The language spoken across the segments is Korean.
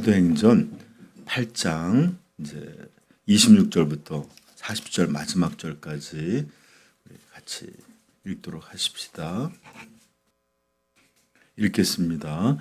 사도행전 8장 이제 26절부터 40절 마지막 절까지 같이 읽도록 하십시다. 읽겠습니다.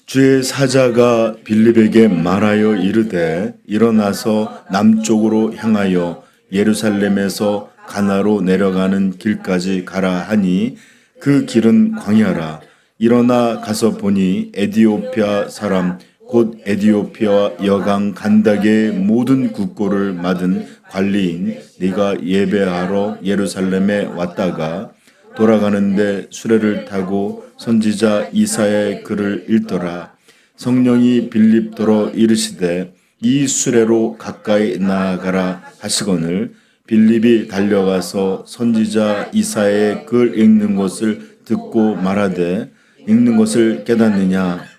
주의 사자가 빌립에게 말하여 이르되 일어나서 남쪽으로 향하여 예루살렘에서 가나로 내려가는 길까지 가라 하니 그 길은 광야라. 일어나 가서 보니 에디오피아 사람 곧 에디오피아 여강 간닥의 모든 국고를 맡은 관리인 네가 예배하러 예루살렘에 왔다가 돌아가는데 수레를 타고 선지자 이사야의 글을 읽더라. 성령이 빌립더러 이르시되 이 수레로 가까이 나아가라 하시거늘 빌립이 달려가서 선지자 이사야의 글 읽는 것을 듣고 말하되 읽는 것을 깨닫느냐?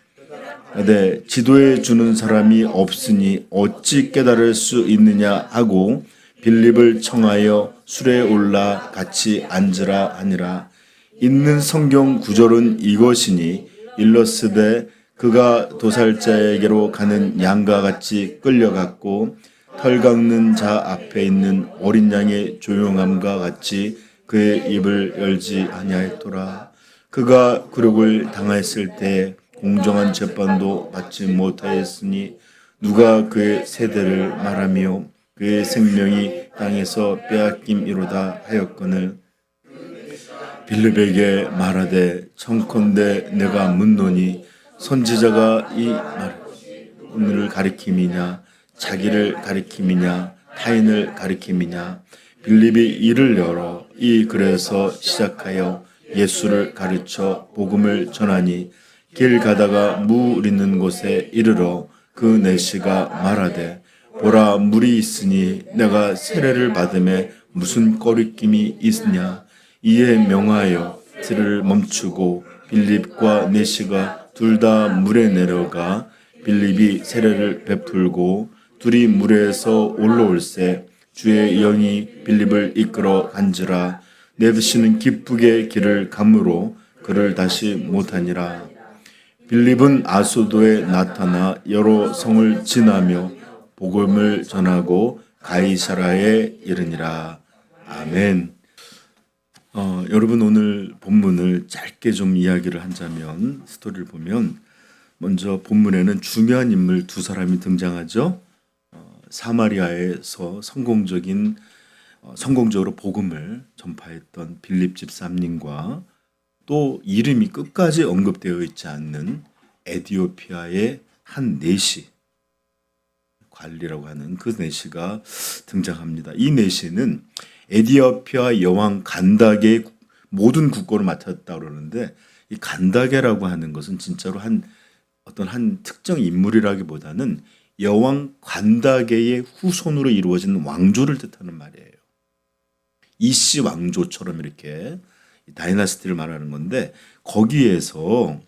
네, 지도해 주는 사람이 없으니 어찌 깨달을 수 있느냐 하고 빌립을 청하여 수레에 올라 같이 앉으라 하니라. 있는 성경 구절은 이것이니 일러스되 그가 도살자에게로 가는 양과 같이 끌려갔고 털 깎는 자 앞에 있는 어린 양의 조용함과 같이 그의 입을 열지 아니하였더라. 그가 굴욕을 당했을 때 공정한 재판도 받지 못하였으니 누가 그의 세대를 말하며 그의 생명이 땅에서 빼앗김이로다 하였거늘 빌립에게 말하되 청컨대 내가 묻노니 선지자가 이 말을 가리킴이냐 자기를 가리킴이냐 타인을 가리킴이냐 빌립이 이를 열어 이 글에서 시작하여 예수를 가르쳐 복음을 전하니 길 가다가 물 있는 곳에 이르러 그 내시가 말하되 보라 물이 있으니 내가 세례를 받음에 무슨 꺼리낌이 있으냐. 이에 명하여 틀을 멈추고 빌립과 내시가 둘 다 물에 내려가 빌립이 세례를 베풀고 둘이 물에서 올라올새 주의 영이 빌립을 이끌어 간지라. 내드시는 기쁘게 길을 가므로 그를 다시 못하니라. 빌립은 아소도에 나타나 여러 성을 지나며 복음을 전하고 가이사라에 이르니라. 아멘. 여러분 오늘 본문을 짧게 좀 이야기를 하자면 스토리를 보면 먼저 본문에는 중요한 인물 두 사람이 등장하죠. 사마리아에서 성공적으로 복음을 전파했던 빌립 집사님과 또 이름이 끝까지 언급되어 있지 않는 에디오피아의 한 내시 관리라고 하는 그 내시가 등장합니다. 이 내시는 에디오피아 여왕 간닥의 모든 국고를 맡았다고 그러는데 이 간닥이라고 하는 것은 진짜로 한 특정 인물이라기보다는 여왕 간닥의 후손으로 이루어진 왕조를 뜻하는 말이에요. 이씨 왕조처럼 이렇게 다이나스티를 말하는 건데 거기에서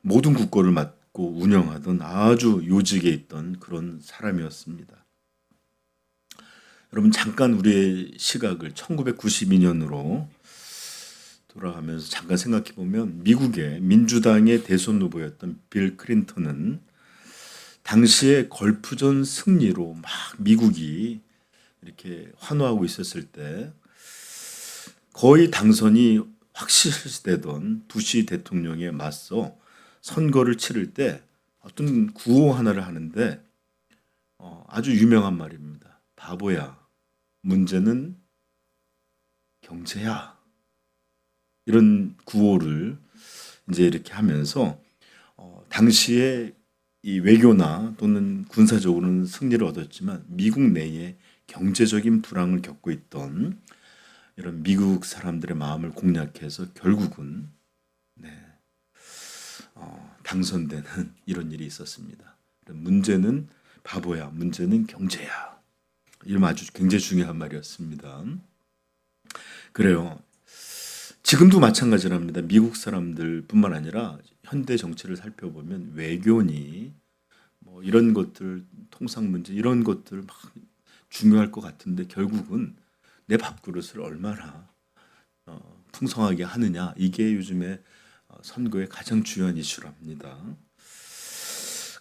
모든 국고를 맡고 운영하던 아주 요직에 있던 그런 사람이었습니다. 여러분 잠깐 우리의 시각을 1992년으로 돌아가면서 잠깐 생각해 보면 미국의 민주당의 대선 후보였던 빌 클린턴은 당시에 걸프전 승리로 막 미국이 이렇게 환호하고 있었을 때 거의 당선이 확실시되던 부시 대통령에 맞서 선거를 치를 때 어떤 구호 하나를 하는데 아주 유명한 말입니다. 바보야, 문제는 경제야. 이런 구호를 이제 이렇게 하면서 당시에 이 외교나 또는 군사적으로는 승리를 얻었지만 미국 내에 경제적인 불황을 겪고 있던 이런 미국 사람들의 마음을 공략해서 결국은 당선되는 이런 일이 있었습니다. 문제는 바보야, 문제는 경제야. 이런 아주 굉장히 중요한 말이었습니다. 그래요. 지금도 마찬가지랍니다. 미국 사람들뿐만 아니라 현대 정치를 살펴보면 외교니 뭐 이런 것들, 통상 문제 이런 것들 막 중요할 것 같은데 결국은 내 밥그릇을 얼마나 풍성하게 하느냐 이게 요즘에 선거의 가장 중요한 이슈랍니다.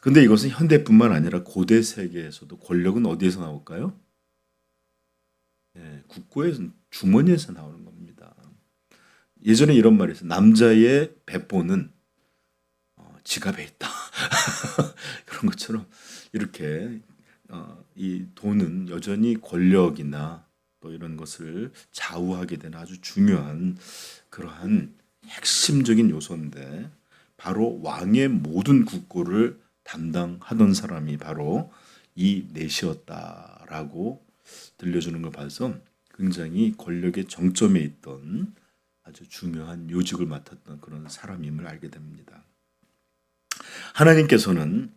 근데 이것은 현대뿐만 아니라 고대 세계에서도 권력은 어디에서 나올까요? 국고의 주머니에서 나오는 겁니다. 예전에 이런 말이 있어요. 남자의 배포는 지갑에 있다. 그런 것처럼 이렇게 이 돈은 여전히 권력이나 또 이런 것을 좌우하게 되는 아주 중요한 그러한 핵심적인 요소인데, 바로 왕의 모든 국고를 담당하던 사람이 바로 이 넷이었다라고 들려주는 걸 봐서 굉장히 권력의 정점에 있던 아주 중요한 요직을 맡았던 그런 사람임을 알게 됩니다. 하나님께서는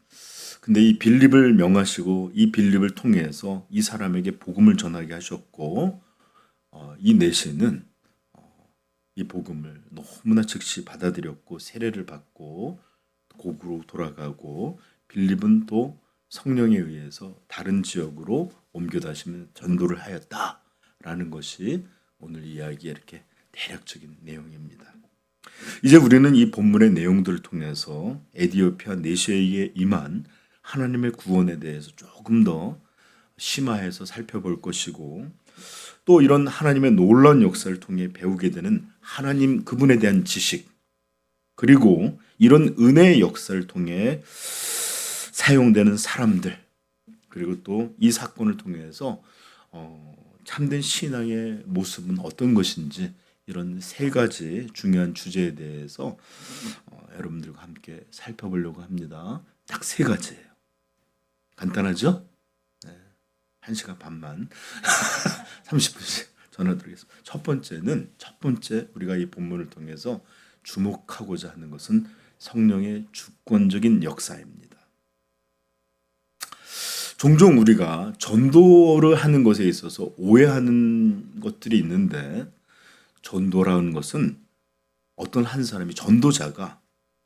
근데 이 빌립을 명하시고 이 빌립을 통해서 이 사람에게 복음을 전하게 하셨고, 이 내시는 이 복음을 너무나 즉시 받아들였고 세례를 받고 고국으로 돌아가고, 빌립은 또 성령에 의해서 다른 지역으로 옮겨 다시면 전도를 하였다라는 것이 오늘 이야기의 이렇게 대략적인 내용입니다. 이제 우리는 이 본문의 내용들을 통해서 에디오피아 내시에게 임한 하나님의 구원에 대해서 조금 더 심화해서 살펴볼 것이고, 또 이런 하나님의 놀라운 역사를 통해 배우게 되는 하나님 그분에 대한 지식, 그리고 이런 은혜의 역사를 통해 사용되는 사람들, 그리고 또 이 사건을 통해서 참된 신앙의 모습은 어떤 것인지, 이런 세 가지 중요한 주제에 대해서 여러분들과 함께 살펴보려고 합니다. 딱 세 가지예요. 간단하죠? 네. 1시간 반만 30분씩 전해드리겠습니다. 첫 번째 우리가 이 본문을 통해서 주목하고자 하는 것은 성령의 주권적인 역사입니다. 종종 우리가 전도를 하는 것에 있어서 오해하는 것들이 있는데, 전도라는 것은 어떤 한 사람이, 전도자가,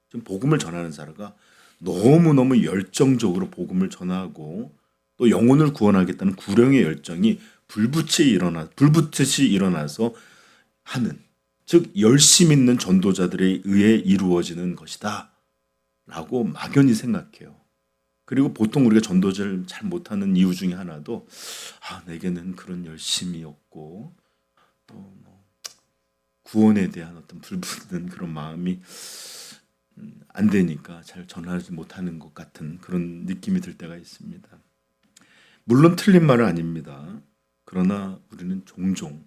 지금 복음을 전하는 사람가 너무너무 열정적으로 복음을 전하고 또 영혼을 구원하겠다는 구령의 열정이 불붙듯이 일어나서 하는, 즉 열심 있는 전도자들에 의해 이루어지는 것이다 라고 막연히 생각해요. 그리고 보통 우리가 전도를 잘 못하는 이유 중에 하나도 내게는 그런 열심이 없고 또 구원에 대한 어떤 불붙는 그런 마음이 안 되니까 잘 전하지 못하는 것 같은 그런 느낌이 들 때가 있습니다. 물론 틀린 말은 아닙니다. 그러나 우리는 종종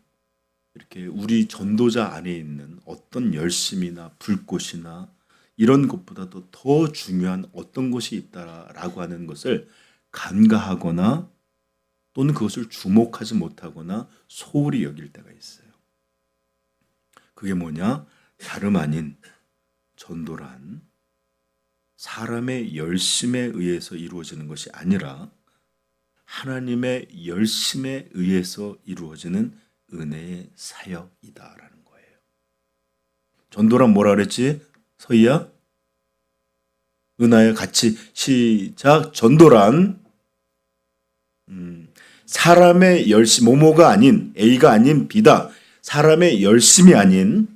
이렇게 우리 전도자 안에 있는 어떤 열심이나 불꽃이나 이런 것보다도 더 중요한 어떤 것이 있다라고 하는 것을 간과하거나 또는 그것을 주목하지 못하거나 소홀히 여길 때가 있어요. 그게 뭐냐? 다름 아닌 전도란 사람의 열심에 의해서 이루어지는 것이 아니라 하나님의 열심에 의해서 이루어지는 은혜의 사역이다라는 거예요. 전도란 뭐라 그랬지? 서희야? 은하야 같이 시작. 전도란 사람의 열심, 모모가 아닌 A가 아닌 B다. 사람의 열심이 아닌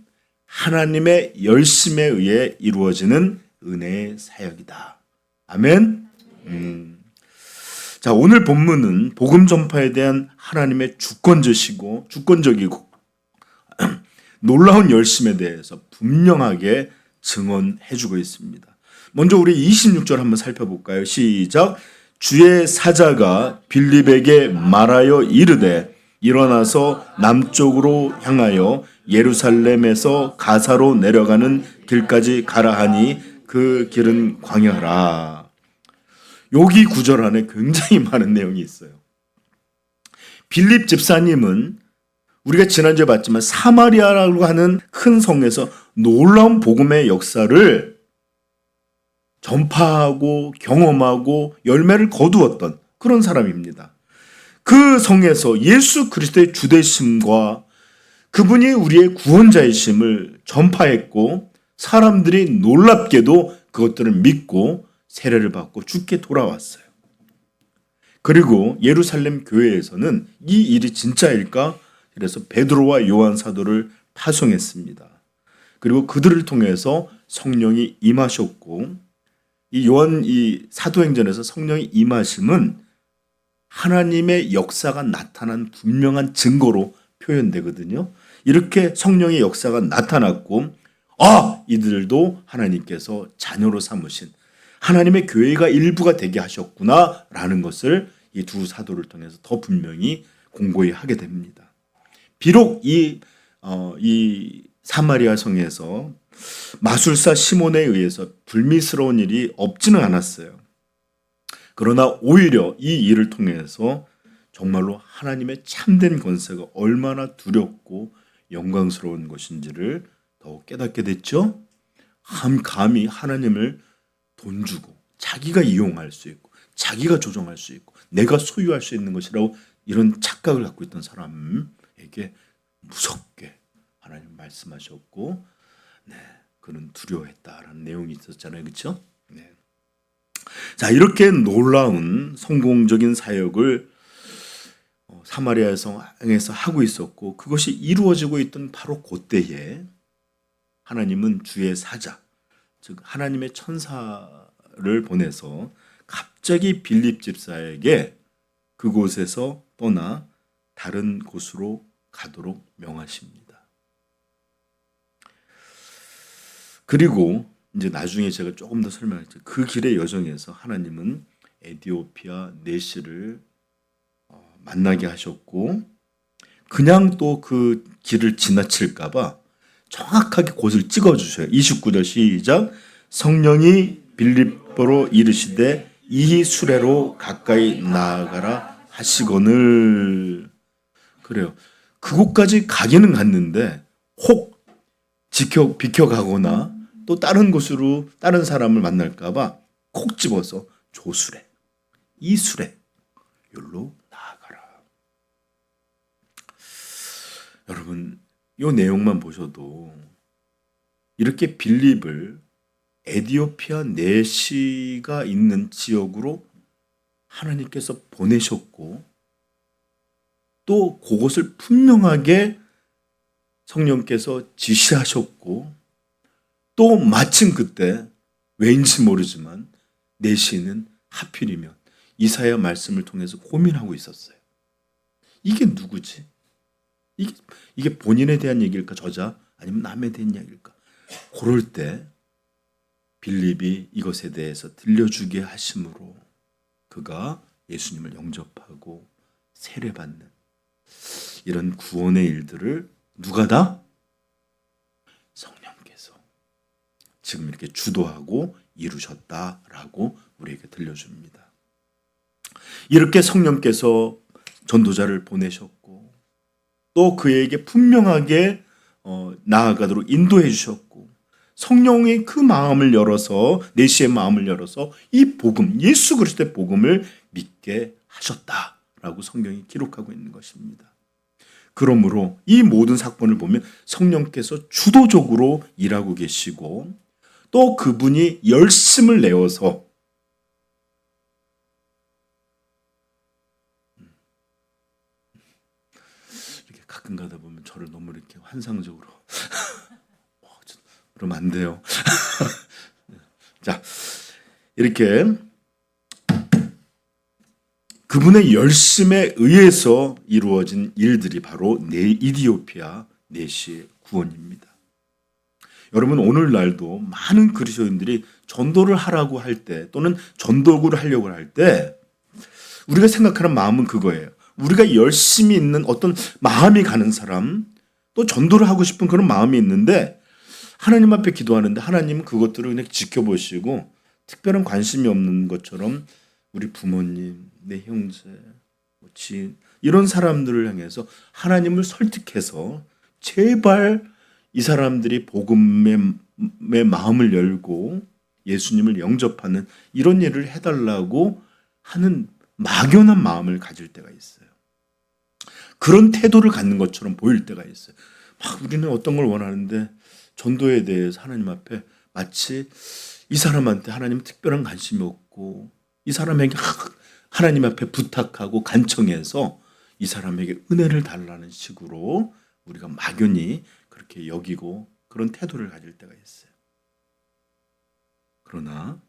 하나님의 열심에 의해 이루어지는 은혜의 사역이다. 아멘. 자, 오늘 본문은 복음 전파에 대한 하나님의 주권적이고 놀라운 열심에 대해서 분명하게 증언해주고 있습니다. 먼저 우리 26절 한번 살펴볼까요? 시작. 주의 사자가 빌립에게 말하여 이르되 일어나서 남쪽으로 향하여 예루살렘에서 가사로 내려가는 길까지 가라 하니 그 길은 광야라. 여기 구절 안에 굉장히 많은 내용이 있어요. 빌립 집사님은 우리가 지난주에 봤지만 사마리아라고 하는 큰 성에서 놀라운 복음의 역사를 전파하고 경험하고 열매를 거두었던 그런 사람입니다. 그 성에서 예수 그리스도의 주되심과 그분이 우리의 구원자이심을 전파했고, 사람들이 놀랍게도 그것들을 믿고 세례를 받고 주께 돌아왔어요. 그리고 예루살렘 교회에서는 이 일이 진짜일까? 그래서 베드로와 요한 사도를 파송했습니다. 그리고 그들을 통해서 성령이 임하셨고, 이 사도행전에서 성령이 임하심은 하나님의 역사가 나타난 분명한 증거로 표현되거든요. 이렇게 성령의 역사가 나타났고, 이들도 하나님께서 자녀로 삼으신 하나님의 교회가 일부가 되게 하셨구나라는 것을 이 두 사도를 통해서 더 분명히 공고히 하게 됩니다. 비록 이 사마리아 성에서 마술사 시몬에 의해서 불미스러운 일이 없지는 않았어요. 그러나 오히려 이 일을 통해서 정말로 하나님의 참된 권세가 얼마나 두렵고 영광스러운 것인지를 더욱 깨닫게 됐죠. 감히 하나님을 돈 주고 자기가 이용할 수 있고 자기가 조정할 수 있고 내가 소유할 수 있는 것이라고 이런 착각을 갖고 있던 사람에게 무섭게 하나님 말씀하셨고, 그는 두려워했다라는 내용이 있었잖아요. 그렇죠? 자, 이렇게 놀라운 성공적인 사역을 사마리아 성에서 하고 있었고, 그것이 이루어지고 있던 바로 그때에 하나님은 주의 사자, 즉 하나님의 천사를 보내서 갑자기 빌립 집사에게 그곳에서 떠나 다른 곳으로 가도록 명하십니다. 그리고 이제 나중에 제가 조금 더 설명했죠. 그 길의 여정에서 하나님은 에디오피아 내시를 만나게 하셨고, 그냥 또 그 길을 지나칠까봐 정확하게 곳을 찍어주셔요. 29절 시작. 성령이 빌립보로 이르시되 이 수레로 가까이 나아가라 하시거늘. 그래요. 그곳까지 가기는 갔는데 혹 비켜가거나 또 다른 곳으로 다른 사람을 만날까봐 콕 집어서 조수래, 이수래, 여기로 나아가라. 여러분, 이 내용만 보셔도 이렇게 빌립을 에디오피아 내시가 있는 지역으로 하나님께서 보내셨고, 또 그곳을 분명하게 성령께서 지시하셨고, 또 마침 그때 왜인지 모르지만 내시는 하필이면 이사야 말씀을 통해서 고민하고 있었어요. 이게 누구지? 이게 본인에 대한 얘기일까, 저자? 아니면 남에 대한 이야기일까? 그럴 때 빌립이 이것에 대해서 들려주게 하심으로 그가 예수님을 영접하고 세례받는 이런 구원의 일들을 누가 다? 성령께서 지금 이렇게 주도하고 이루셨다라고 우리에게 들려줍니다. 이렇게 성령께서 전도자를 보내셨고, 또 그에게 분명하게 나아가도록 인도해 주셨고, 성령의 그 마음을 열어서, 내시의 마음을 열어서 이 복음, 예수 그리스도의 복음을 믿게 하셨다라고 성경이 기록하고 있는 것입니다. 그러므로 이 모든 사건을 보면 성령께서 주도적으로 일하고 계시고, 또 그분이 열심을 내어서 이렇게 가끔 가다 보면 저를 너무 이렇게 환상적으로 그러면 안 돼요. 자, 이렇게 그분의 열심에 의해서 이루어진 일들이 바로 이디오피아 내시의 구원입니다. 여러분, 오늘날도 많은 그리스도인들이 전도를 하라고 할 때, 또는 전도를 하려고 할 때 우리가 생각하는 마음은 그거예요. 우리가 열심히 있는 어떤 마음이 가는 사람, 또 전도를 하고 싶은 그런 마음이 있는데, 하나님 앞에 기도하는데 하나님은 그것들을 그냥 지켜보시고 특별한 관심이 없는 것처럼 우리 부모님, 내 형제, 지인, 이런 사람들을 향해서 하나님을 설득해서 제발 이 사람들이 복음의 마음을 열고 예수님을 영접하는 이런 일을 해달라고 하는 막연한 마음을 가질 때가 있어요. 그런 태도를 갖는 것처럼 보일 때가 있어요. 막 우리는 어떤 걸 원하는데 전도에 대해서 하나님 앞에 마치 이 사람한테 하나님 특별한 관심이 없고, 이 사람에게 하나님 앞에 부탁하고 간청해서 이 사람에게 은혜를 달라는 식으로 우리가 막연히 그렇게 여기고 그런 태도를 가질 때가 있어요. 그러나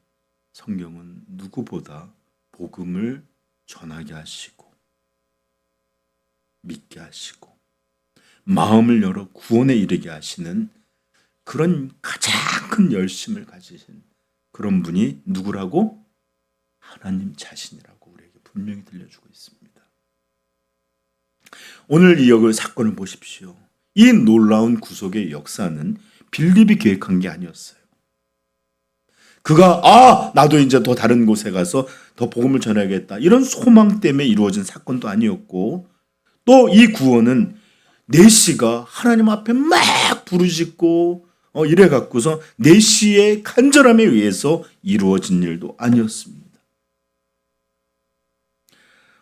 성경은 누구보다 복음을 전하게 하시고 믿게 하시고 마음을 열어 구원에 이르게 하시는 그런 가장 큰 열심을 가지신 그런 분이 누구라고? 하나님 자신이라고 우리에게 분명히 들려주고 있습니다. 오늘 이 사건을 보십시오. 이 놀라운 구속의 역사는 빌립이 계획한 게 아니었어요. 그가 나도 이제 더 다른 곳에 가서 더 복음을 전해야겠다 이런 소망 때문에 이루어진 사건도 아니었고, 또 이 구원은 내시가 하나님 앞에 막 부르짖고 이래 갖고서 내시의 간절함에 의해서 이루어진 일도 아니었습니다.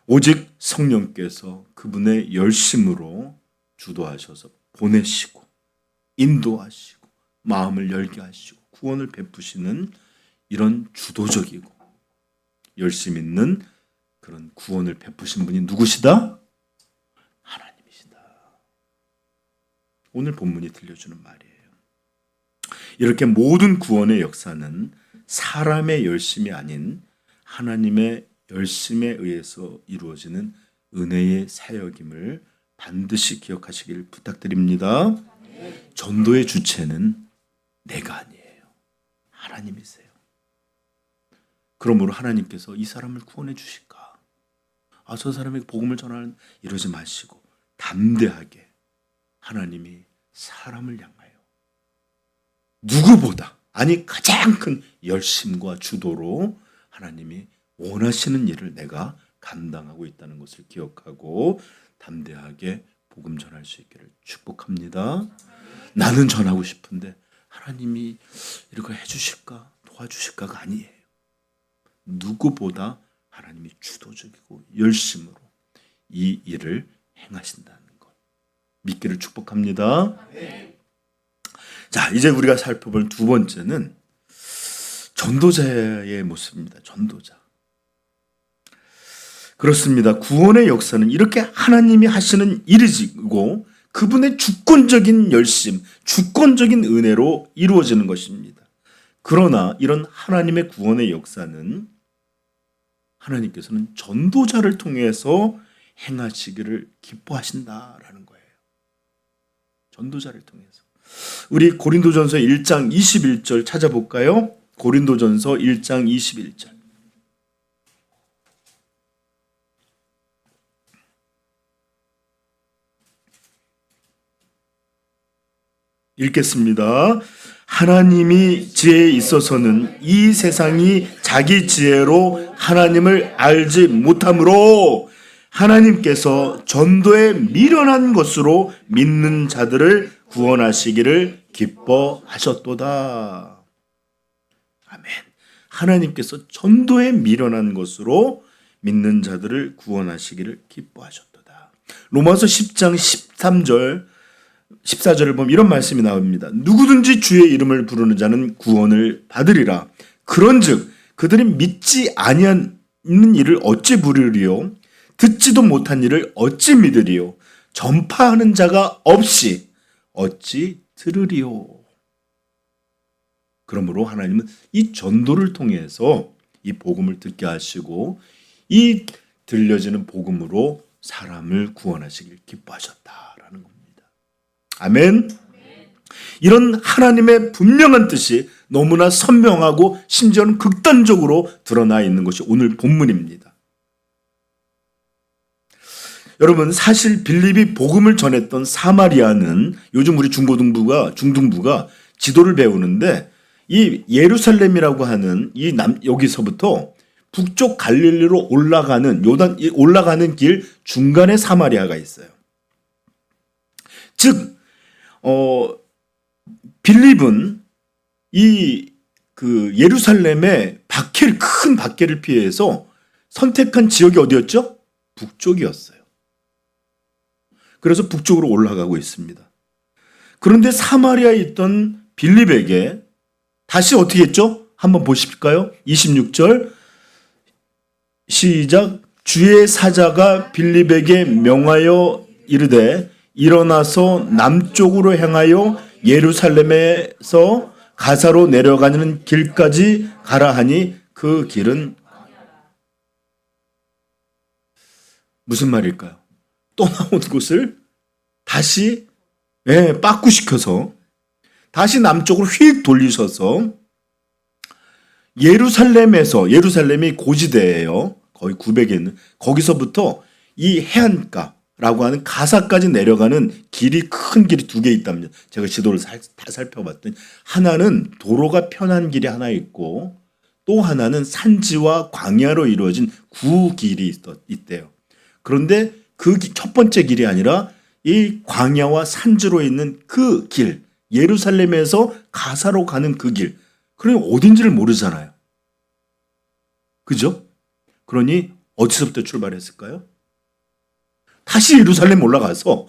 오직 성령께서 그분의 열심으로 주도하셔서 보내시고 인도하시고 마음을 열게 하시고 구원을 베푸시는 이런 주도적이고 열심 있는 그런 구원을 베푸신 분이 누구시다? 하나님이시다. 오늘 본문이 들려주는 말이에요. 이렇게 모든 구원의 역사는 사람의 열심이 아닌 하나님의 열심에 의해서 이루어지는 은혜의 사역임을 반드시 기억하시길 부탁드립니다. 전도의 주체는 내가 아니에요. 하나님이세요. 그러므로 하나님께서 이 사람을 구원해 주실까? 저 사람에게 복음을 전하는 이러지 마시고 담대하게 하나님이 사람을 향하여 누구보다 가장 큰 열심과 주도로 하나님이 원하시는 일을 내가 감당하고 있다는 것을 기억하고 담대하게 복음 전할 수 있기를 축복합니다. 나는 전하고 싶은데 하나님이 이렇게 해주실까 도와주실까가 아니에요. 누구보다 하나님이 주도적이고 열심으로 이 일을 행하신다는 것 믿기를 축복합니다. 자, 이제 우리가 살펴볼 두 번째는 전도자의 모습입니다. 전도자. 그렇습니다. 구원의 역사는 이렇게 하나님이 하시는 일이고 그분의 주권적인 열심, 주권적인 은혜로 이루어지는 것입니다. 그러나 이런 하나님의 구원의 역사는 하나님께서는 전도자를 통해서 행하시기를 기뻐하신다라는 거예요. 전도자를 통해서. 우리 고린도전서 1장 21절 찾아볼까요? 고린도전서 1장 21절. 읽겠습니다. 하나님이 지혜에 있어서는 이 세상이 자기 지혜로 하나님을 알지 못하므로 하나님께서 전도에 미련한 것으로 믿는 자들을 구원하시기를 기뻐하셨도다. 아멘. 하나님께서 전도에 미련한 것으로 믿는 자들을 구원하시기를 기뻐하셨도다. 로마서 10장 13절 14절을 보면 이런 말씀이 나옵니다. 누구든지 주의 이름을 부르는 자는 구원을 받으리라. 그런즉 그들이 믿지 아니하는 일을 어찌 부르리요? 듣지도 못한 일을 어찌 믿으리요? 전파하는 자가 없이 어찌 들으리요? 그러므로 하나님은 이 전도를 통해서 이 복음을 듣게 하시고 이 들려지는 복음으로 사람을 구원하시길 기뻐하셨다라는 겁니다. 아멘. 이런 하나님의 분명한 뜻이 너무나 선명하고 심지어는 극단적으로 드러나 있는 것이 오늘 본문입니다. 여러분, 사실 빌립이 복음을 전했던 사마리아는 요즘 우리 중등부가 지도를 배우는데 이 예루살렘이라고 하는 여기서부터 북쪽 갈릴리로 올라가는 길 중간에 사마리아가 있어요. 즉 빌립은 예루살렘의 큰 박해를 피해서 선택한 지역이 어디였죠? 북쪽이었어요. 그래서 북쪽으로 올라가고 있습니다. 그런데 사마리아에 있던 빌립에게 다시 어떻게 했죠? 한번 보실까요? 26절 시작. 주의 사자가 빌립에게 명하여 이르되 일어나서 남쪽으로 향하여 예루살렘에서 가사로 내려가는 길까지 가라 하니 그 길은 무슨 말일까요? 떠나온 곳을 다시 빠꾸시켜서 다시 남쪽으로 휙 돌리셔서 예루살렘이 고지대예요. 거의 900에 있는 거기서부터 이 해안가라고 하는 가사까지 내려가는 길이 큰 길이 두 개 있답니다. 제가 지도를 다 살펴봤더니 하나는 도로가 편한 길이 하나 있고 또 하나는 산지와 광야로 이루어진 구길이 있대요. 그런데 그 첫 번째 길이 아니라 이 광야와 산지로 있는 그 길, 예루살렘에서 가사로 가는 그 길, 그러니 어딘지를 모르잖아요. 그죠? 그러니 어디서부터 출발했을까요? 다시 예루살렘 올라가서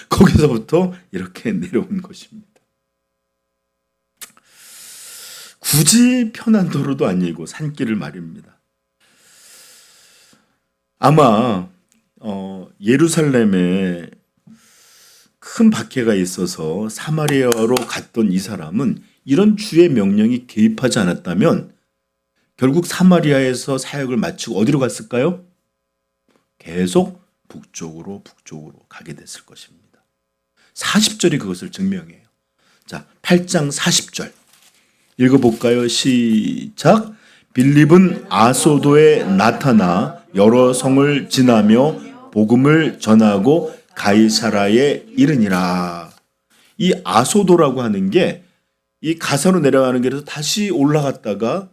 거기서부터 이렇게 내려온 것입니다. 굳이 편한 도로도 아니고 산길을 말입니다. 아마 예루살렘에 큰 박해가 있어서 사마리아로 갔던 이 사람은 이런 주의 명령이 개입하지 않았다면 결국 사마리아에서 사역을 마치고 어디로 갔을까요? 계속 북쪽으로 가게 됐을 것입니다. 40절이 그것을 증명해요. 자, 8장 40절 읽어볼까요? 시작. 빌립은 아소도에 나타나 여러 성을 지나며 복음을 전하고 가이사라에 이르니라. 이 아소도라고 하는 게 이 가사로 내려가는 길에서 다시 올라갔다가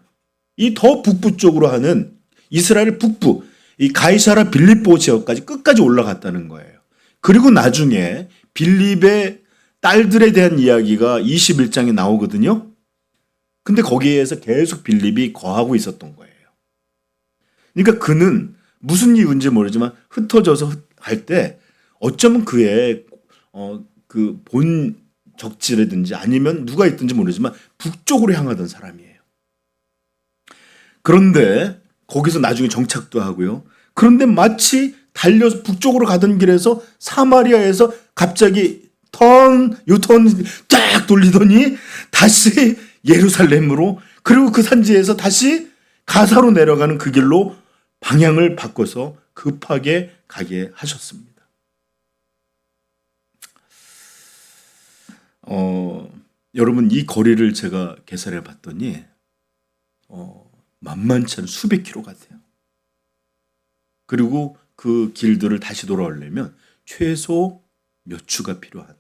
이 더 북부 쪽으로 하는 이스라엘 북부 이 가이사라 빌립보 지역까지 끝까지 올라갔다는 거예요. 그리고 나중에 빌립의 딸들에 대한 이야기가 21장에 나오거든요. 근데 거기에서 계속 빌립이 거하고 있었던 거예요. 그러니까 그는 무슨 이유인지 모르지만 흩어져서 갈 때 어쩌면 그의 그 본 적지라든지 아니면 누가 있든지 모르지만 북쪽으로 향하던 사람이에요. 그런데 거기서 나중에 정착도 하고요. 그런데 마치 달려서 북쪽으로 가던 길에서 사마리아에서 갑자기 유턴 쫙 돌리더니 다시 예루살렘으로 그리고 그 산지에서 다시 가사로 내려가는 그 길로 방향을 바꿔서 급하게 가게 하셨습니다. 여러분 이 거리를 제가 계산해 봤더니 만만치 않은 수백 킬로 같아요. 그리고 그 길들을 다시 돌아오려면 최소 몇 주가 필요한.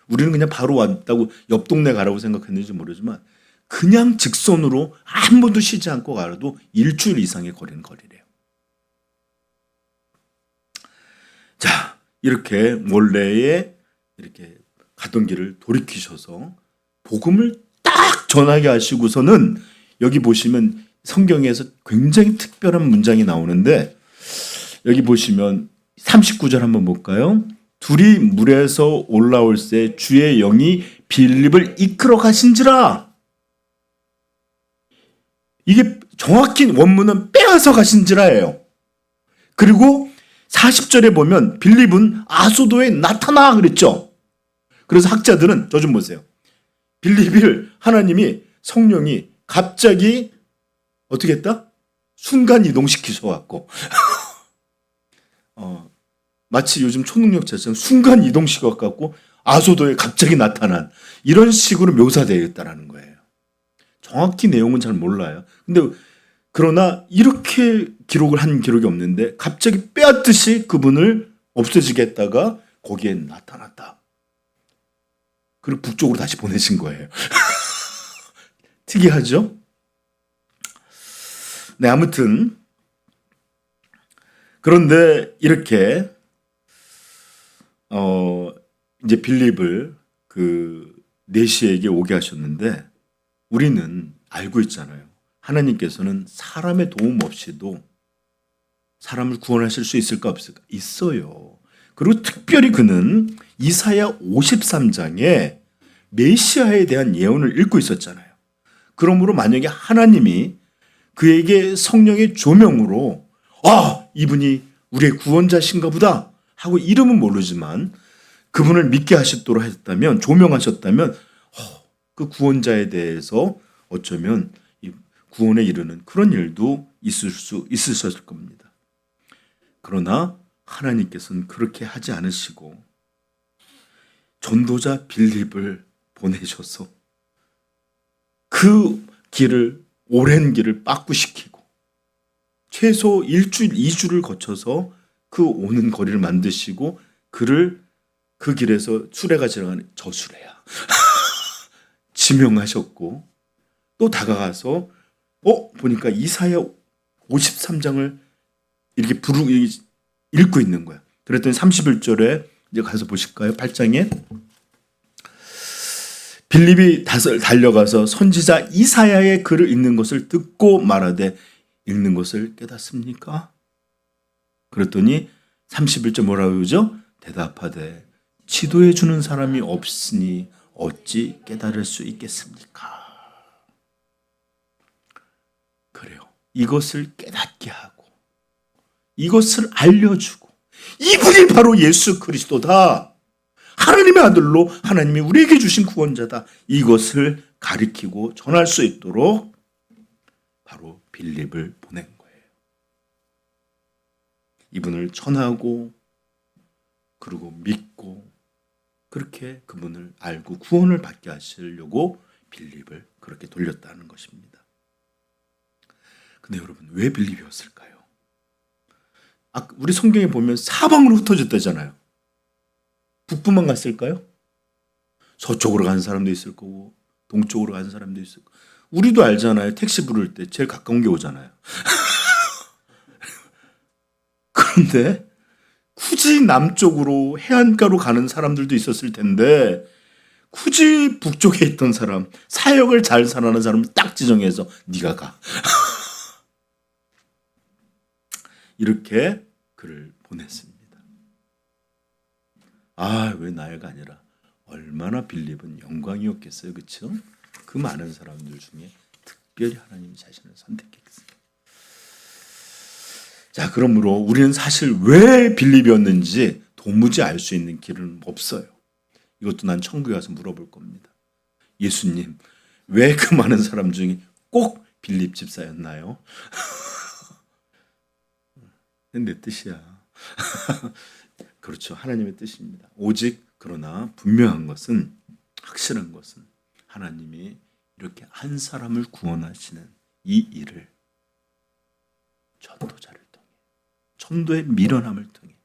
우리는 그냥 바로 왔다고 옆 동네 가라고 생각했는지 모르지만 그냥 직선으로 한 번도 쉬지 않고 가도 일주일 이상의 거리는 거리래요. 자, 이렇게 원래의 이렇게 가던 길을 돌이키셔서 복음을 딱 전하게 하시고서는 여기 보시면 성경에서 굉장히 특별한 문장이 나오는데 여기 보시면 39절 한번 볼까요? 둘이 물에서 올라올 때 주의 영이 빌립을 이끌어 가신지라. 이게 정확히 원문은 빼앗아 가신지라예요. 그리고 40절에 보면 빌립은 아소도에 나타나 그랬죠. 그래서 학자들은 저 좀 보세요. 빌립을 하나님이 성령이 갑자기 어떻게 했다? 순간 이동시키셔갖고 마치 요즘 초능력자처럼 순간 이동시켜갖고 아소도에 갑자기 나타난 이런 식으로 묘사되어 있다는 거예요. 정확히 내용은 잘 몰라요. 근데 그러나 이렇게 기록을 한 기록이 없는데 갑자기 빼앗듯이 그분을 없애지게 했다가 거기에 나타났다. 그리고 북쪽으로 다시 보내신 거예요. 특이하죠? 네, 아무튼 그런데 이렇게 이제 빌립을 그 내시에게 오게 하셨는데 우리는 알고 있잖아요. 하나님께서는 사람의 도움 없이도 사람을 구원하실 수 있을까 없을까? 있어요. 그리고 특별히 그는 이사야 53장에 메시아에 대한 예언을 읽고 있었잖아요. 그러므로 만약에 하나님이 그에게 성령의 조명으로 이분이 우리의 구원자신가 보다 하고 이름은 모르지만 그분을 믿게 하셨도록 하셨다면, 조명하셨다면 그 구원자에 대해서 어쩌면 이 구원에 이르는 그런 일도 있으셨을 겁니다. 그러나 하나님께서는 그렇게 하지 않으시고 전도자 빌립을 보내셔서 그 길을, 오랜 길을 빠꾸시키고 최소 1주일, 2주를 거쳐서 그 오는 거리를 만드시고 그를 그 길에서 수레가 지나가는 저수레야 지명하셨고, 또 다가가서 보니까 이사야 53장을 이렇게 읽고 있는 거야. 그랬더니 31절에 이제 가서 보실까요? 8장에 빌립이 달려가서 선지자 이사야의 글을 읽는 것을 듣고 말하되 읽는 것을 깨닫습니까? 그랬더니 31절 뭐라고 그러죠? 대답하되 지도해 주는 사람이 없으니 어찌 깨달을 수 있겠습니까? 그래요. 이것을 깨닫게 하고 이것을 알려주고, 이분이 바로 예수 그리스도다, 하나님의 아들로 하나님이 우리에게 주신 구원자다, 이것을 가리키고 전할 수 있도록 바로 빌립을 보낸 거예요. 이분을 전하고 그리고 믿고 그렇게 그분을 알고 구원을 받게 하시려고 빌립을 그렇게 돌렸다는 것입니다. 근데 여러분, 왜 빌립이었을까요? 우리 성경에 보면 사방으로 흩어졌다잖아요. 북부만 갔을까요? 서쪽으로 가는 사람도 있을 거고 동쪽으로 가는 사람도 있을 거고. 우리도 알잖아요. 택시 부를 때 제일 가까운 게 오잖아요. 그런데 굳이 남쪽으로 해안가로 가는 사람들도 있었을 텐데 굳이 북쪽에 있던 사람, 사역을 잘 살아가는 사람을 딱 지정해서 네가 가. 이렇게 그를 보냈습니다. 왜 나야가 아니라 얼마나 빌립은 영광이었겠어요. 그렇죠? 그 많은 사람들 중에 특별히 하나님이 자신을 선택했어요. 자, 그러므로 우리는 사실 왜 빌립이었는지 도무지 알 수 있는 길은 없어요. 이것도 난 천국에 가서 물어볼 겁니다. 예수님, 왜 그 많은 사람 중에 꼭 빌립 집사였나요? 내 뜻이야. 그렇죠. 하나님의 뜻입니다. 오직 그러나 분명한 것은, 확실한 것은 하나님이 이렇게 한 사람을 구원하시는 이 일을 전도자를 통해, 전도의 미련함을 통해,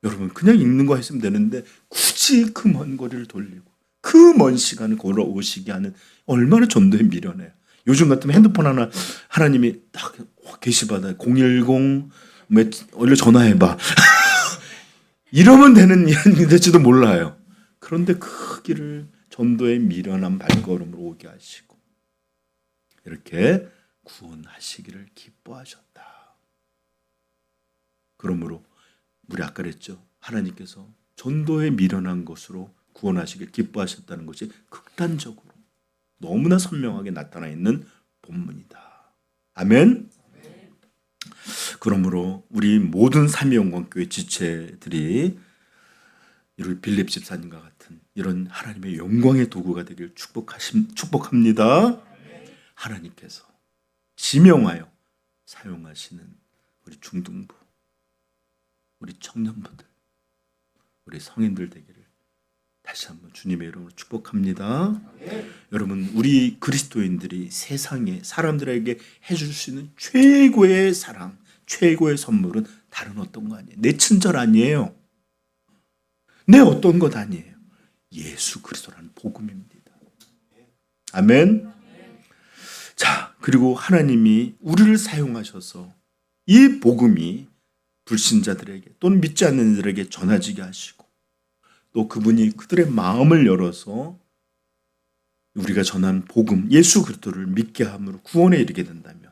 여러분 그냥 읽는 거 했으면 되는데 굳이 그 먼 거리를 돌리고 그 먼 시간을 걸어오시게 하는, 얼마나 전도에 미련해요. 요즘 같으면 핸드폰 하나 하나님이 딱 게시받아요. 010 원래 전화해봐. 이러면 되는 일이 될지도 몰라요. 그런데 그 길을 전도의 미련한 발걸음으로 오게 하시고 이렇게 구원하시기를 기뻐하셨다. 그러므로 우리 아까 그랬죠. 하나님께서 전도의 미련한 것으로 구원하시길 기뻐하셨다는 것이 극단적으로 너무나 선명하게 나타나 있는 본문이다. 아멘. 그러므로 우리 모든 삼위영광교회 지체들이 이런 빌립 집사님과 같은 이런 하나님의 영광의 도구가 되길 축복합니다. 하나님께서 지명하여 사용하시는 우리 중등부, 우리 청년부들, 우리 성인들 되기를 다시 한번 주님의 이름으로 축복합니다. 여러분, 우리 그리스도인들이 세상에 사람들에게 해줄 수 있는 최고의 사랑, 최고의 선물은 다른 어떤 거 아니에요. 내 친절 아니에요. 내 어떤 것 아니에요. 예수 그리스도라는 복음입니다. 아멘. 자, 그리고 하나님이 우리를 사용하셔서 이 복음이 불신자들에게 또는 믿지 않는 이들에게 전해지게 하시고, 또 그분이 그들의 마음을 열어서 우리가 전한 복음, 예수 그리스도를 믿게 함으로 구원에 이르게 된다면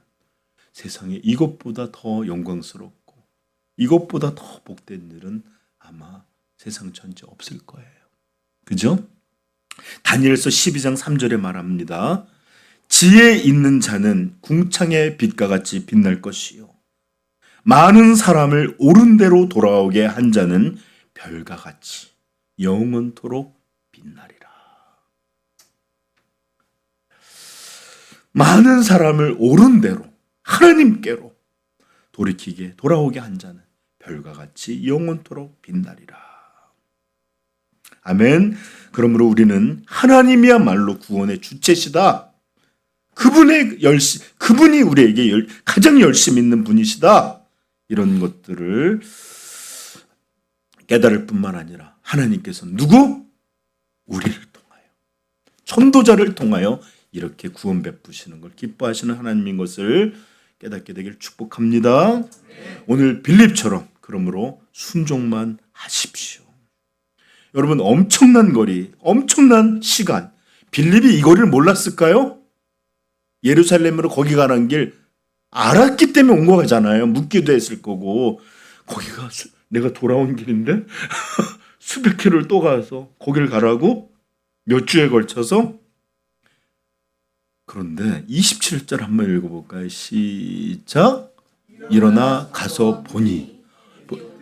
세상에 이것보다 더 영광스럽고 이것보다 더 복된 일은 아마 세상 전체 없을 거예요. 그죠? 다니엘서 12장 3절에 말합니다. 지혜 있는 자는 궁창의 빛과 같이 빛날 것이요, 많은 사람을 옳은 대로 돌아오게 한 자는 별과 같이. 영원토록 빛나리라. 많은 사람을 옳은 대로 하나님께로 돌이키게 돌아오게 한 자는 별과 같이 영원토록 빛나리라. 아멘. 그러므로 우리는 하나님이야말로 구원의 주체시다. 그분이 우리에게 가장 열심 있는 분이시다. 이런 것들을 깨달을 뿐만 아니라 하나님께서 누구? 우리를 통하여, 전도자를 통하여 이렇게 구원 베푸시는 걸 기뻐하시는 하나님인 것을 깨닫게 되길 축복합니다. 오늘 빌립처럼 그러므로 순종만 하십시오. 여러분, 엄청난 거리, 엄청난 시간, 빌립이 이 거리를 몰랐을까요? 예루살렘으로 거기 가는 길 알았기 때문에 온 거잖아요. 묻기도 했을 거고, 거기가 내가 돌아온 길인데 수백 킬로를 또 가서 거기를 가라고 몇 주에 걸쳐서. 그런데 27절 한번 읽어볼까요? 시작. 일어나 가서 보니.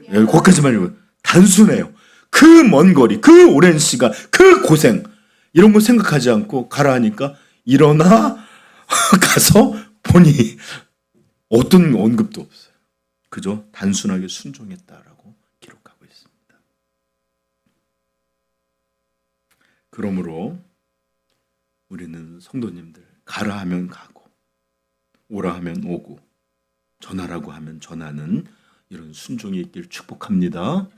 거기까지만 읽어요. 단순해요. 그 먼 거리, 그 오랜 시간, 그 고생, 이런 거 생각하지 않고 가라 하니까 일어나 가서 보니 어떤 언급도 없어요. 그저 단순하게 순종했다라고 기록하고 있습니다. 그러므로 우리는 성도님들, 가라 하면 가고 오라 하면 오고 전하라고 하면 전하는 이런 순종이 있길 축복합니다.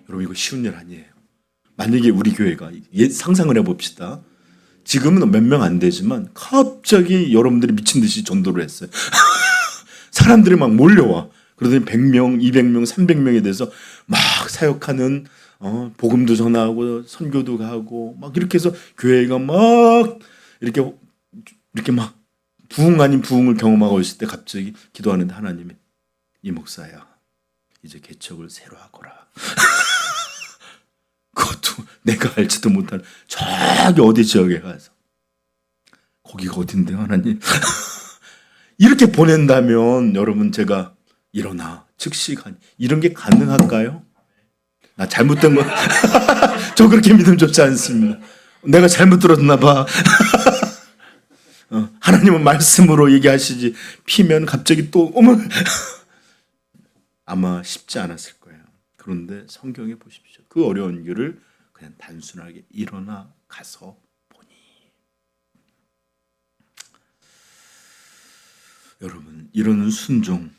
여러분, 이거 쉬운 일 아니에요. 만약에 우리 교회가 상상을 해봅시다. 지금은 몇 명 안 되지만 갑자기 여러분들이 미친 듯이 전도를 했어요. 사람들이 막 몰려와. 그러더니 100명, 200명, 300명에 대해서 막 사역하는, 복음도 전하고 선교도 가고 막 이렇게 해서 교회가 막 이렇게 막 부흥 아닌 부흥을 경험하고 있을 때 갑자기 기도하는데 하나님이, 이 목사야, 이제 개척을 새로 하거라. 그것도 내가 알지도 못한 저기 어디 지역에 가서, 거기가 어딘데요 하나님? 이렇게 보낸다면 여러분, 제가 일어나 즉시 이런 게 가능할까요? 나 잘못된 거 저 그렇게 믿음 좋지 않습니다. 내가 잘못 들었나 봐. 하나님은 말씀으로 얘기하시지 피면 갑자기 또 어머. 아마 쉽지 않았을 거예요. 그런데 성경에 보십시오. 그 어려운 길을 그냥 단순하게 일어나 가서 보니. 여러분, 이런 순종,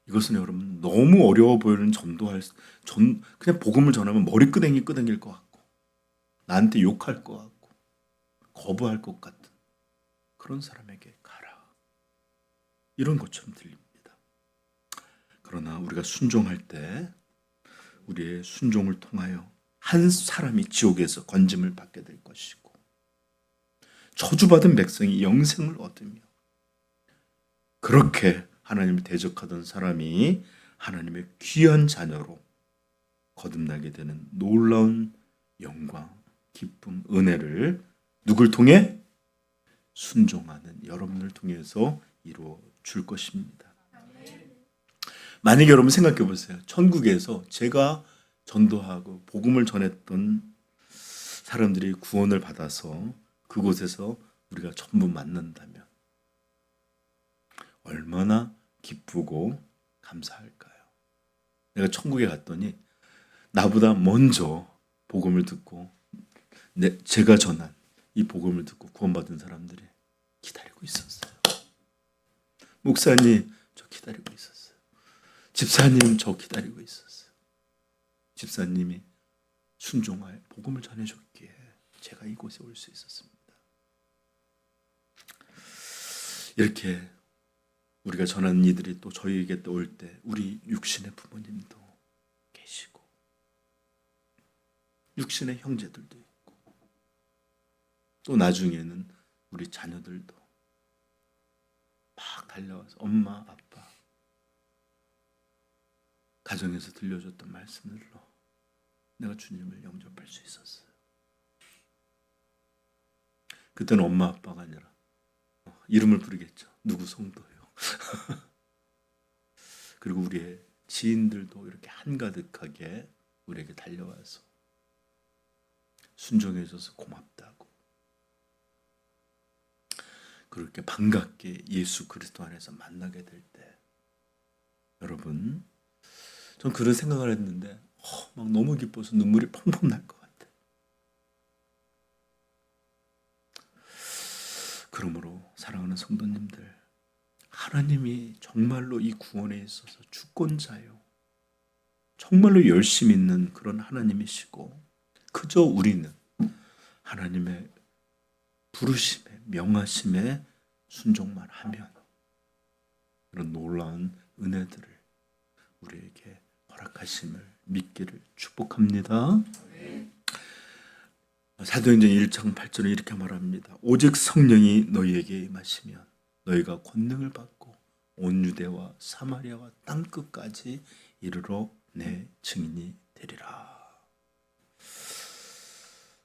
이것은 여러분 너무 어려워 보이는 그냥 복음을 전하면 머리끄댕이 끄댕길 것 같고 나한테 욕할 것 같고 거부할 것 같은 그런 사람에게 가라, 이런 것처럼 들립니다. 그러나 우리가 순종할 때 우리의 순종을 통하여 한 사람이 지옥에서 건짐을 받게 될 것이고 저주받은 백성이 영생을 얻으며 그렇게 하나님을 대적하던 사람이 하나님의 귀한 자녀로 거듭나게 되는 놀라운 영광, 기쁨, 은혜를 누굴 통해? 순종하는 여러분을 통해서 이루어 줄 것입니다. 만약에 여러분 생각해 보세요. 천국에서 제가 전도하고 복음을 전했던 사람들이 구원을 받아서 그곳에서 우리가 전부 만난다면 얼마나 기쁘고 감사할까요? 내가 천국에 갔더니 나보다 먼저 복음을 듣고 제가 전한 이 복음을 듣고 구원받은 사람들이 기다리고 있었어요. 목사님, 저 기다리고 있었어요. 집사님, 저 기다리고 있었어요. 집사님이 순종하여 복음을 전해줬기에 제가 이곳에 올 수 있었습니다. 이렇게 우리가 전하는 이들이 또 저희에게 또 올 때 우리 육신의 부모님도 계시고 육신의 형제들도 있고 또 나중에는 우리 자녀들도 막 달려와서 엄마, 아빠 가정에서 들려줬던 말씀들로 내가 주님을 영접할 수 있었어요. 그때는 엄마, 아빠가 아니라 이름을 부르겠죠. 누구 성도요. 그리고 우리의 지인들도 이렇게 한가득하게 우리에게 달려와서 순종해줘서 고맙다고, 그렇게 반갑게 예수 그리스도 안에서 만나게 될 때, 여러분, 전 그런 생각을 했는데 막 너무 기뻐서 눈물이 펑펑 날 것 같아요. 그러므로 사랑하는 성도님들, 하나님이 정말로 이 구원에 있어서 주권자요, 정말로 열심 있는 그런 하나님이시고, 그저 우리는 하나님의 부르심에, 명하심에 순종만 하면 그런 놀라운 은혜들을 우리에게 허락하심을 믿기를 축복합니다. 사도행전 1장 8절에 이렇게 말합니다. 오직 성령이 너희에게 임하시면 너희가 권능을 받고 온 유대와 사마리아와 땅끝까지 이르러 내 증인이 되리라.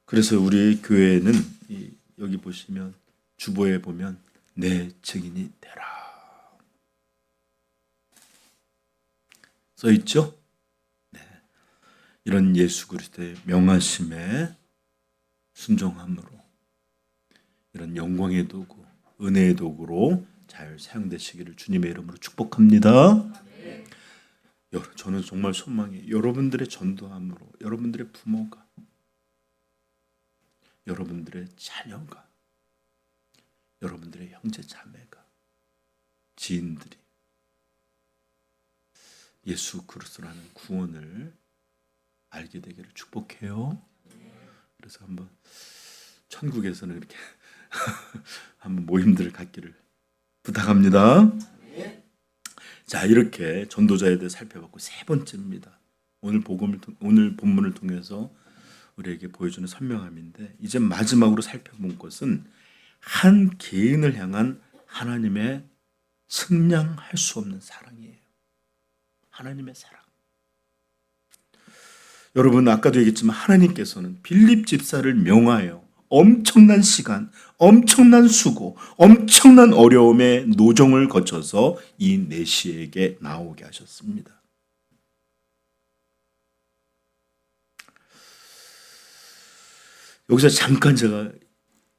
그래서 우리 교회는 여기 보시면 주보에 보면 내 증인이 되라 써 있죠? 네. 이런 예수 그리스도의 명하심에 순종함으로 이런 영광의 도구, 은혜의 도구로 잘 사용되시기를 주님의 이름으로 축복합니다. 저는 정말 소망이 여러분들의 전도함으로 여러분들의 부모가, 여러분들의 자녀가, 여러분들의 형제 자매가, 지인들이 예수 그리스도라는 구원을 알게 되기를 축복해요. 그래서 한번 천국에서는 이렇게 한번 모임들을 갖기를 부탁합니다. 자, 이렇게 전도자에 대해 살펴봤고, 세 번째입니다. 오늘 본문을 통해서 우리에게 보여주는 선명함인데, 이제 마지막으로 살펴본 것은 한 개인을 향한 하나님의 승량할 수 없는 사랑이에요. 하나님의 사랑. 여러분, 아까도 얘기했지만 하나님께서는 빌립 집사를 명하여 엄청난 시간, 엄청난 수고, 엄청난 어려움의 노정을 거쳐서 이 내시에게 나오게 하셨습니다. 여기서 잠깐 제가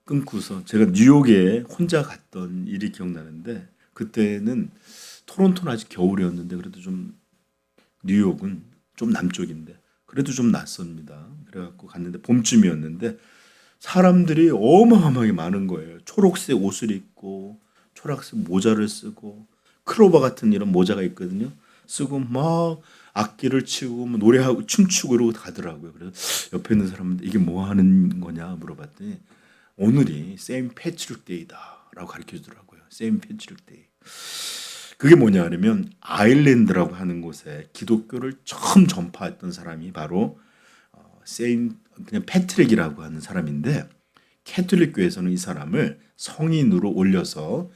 끊고서, 제가 뉴욕에 혼자 갔던 일이 기억나는데, 그때는 토론토는 아직 겨울이었는데 그래도 좀 뉴욕은 좀 남쪽인데 그래도 좀 낯섭니다. 그래갖고 갔는데 봄쯤이었는데 사람들이 어마어마하게 많은 거예요. 초록색 옷을 입고 초록색 모자를 쓰고 크로바 같은 이런 모자가 있거든요. 쓰고 막 악기를 치고 노래하고 춤추고 이러고 가더라고요. 그래서 옆에 있는 사람들 이게 뭐 하는 거냐 물어봤더니 오늘이 세인트 패트릭 데이다라고 가르쳐주더라고요. 세인트 패트릭 데이. 그게 뭐냐 하면 아일랜드라고 하는 곳에 기독교를 처음 전파했던 사람이 바로 그냥 패트릭이라고 하는 사람인데, 캐톨릭 교회에서는 이 사람을 성인으로 올려서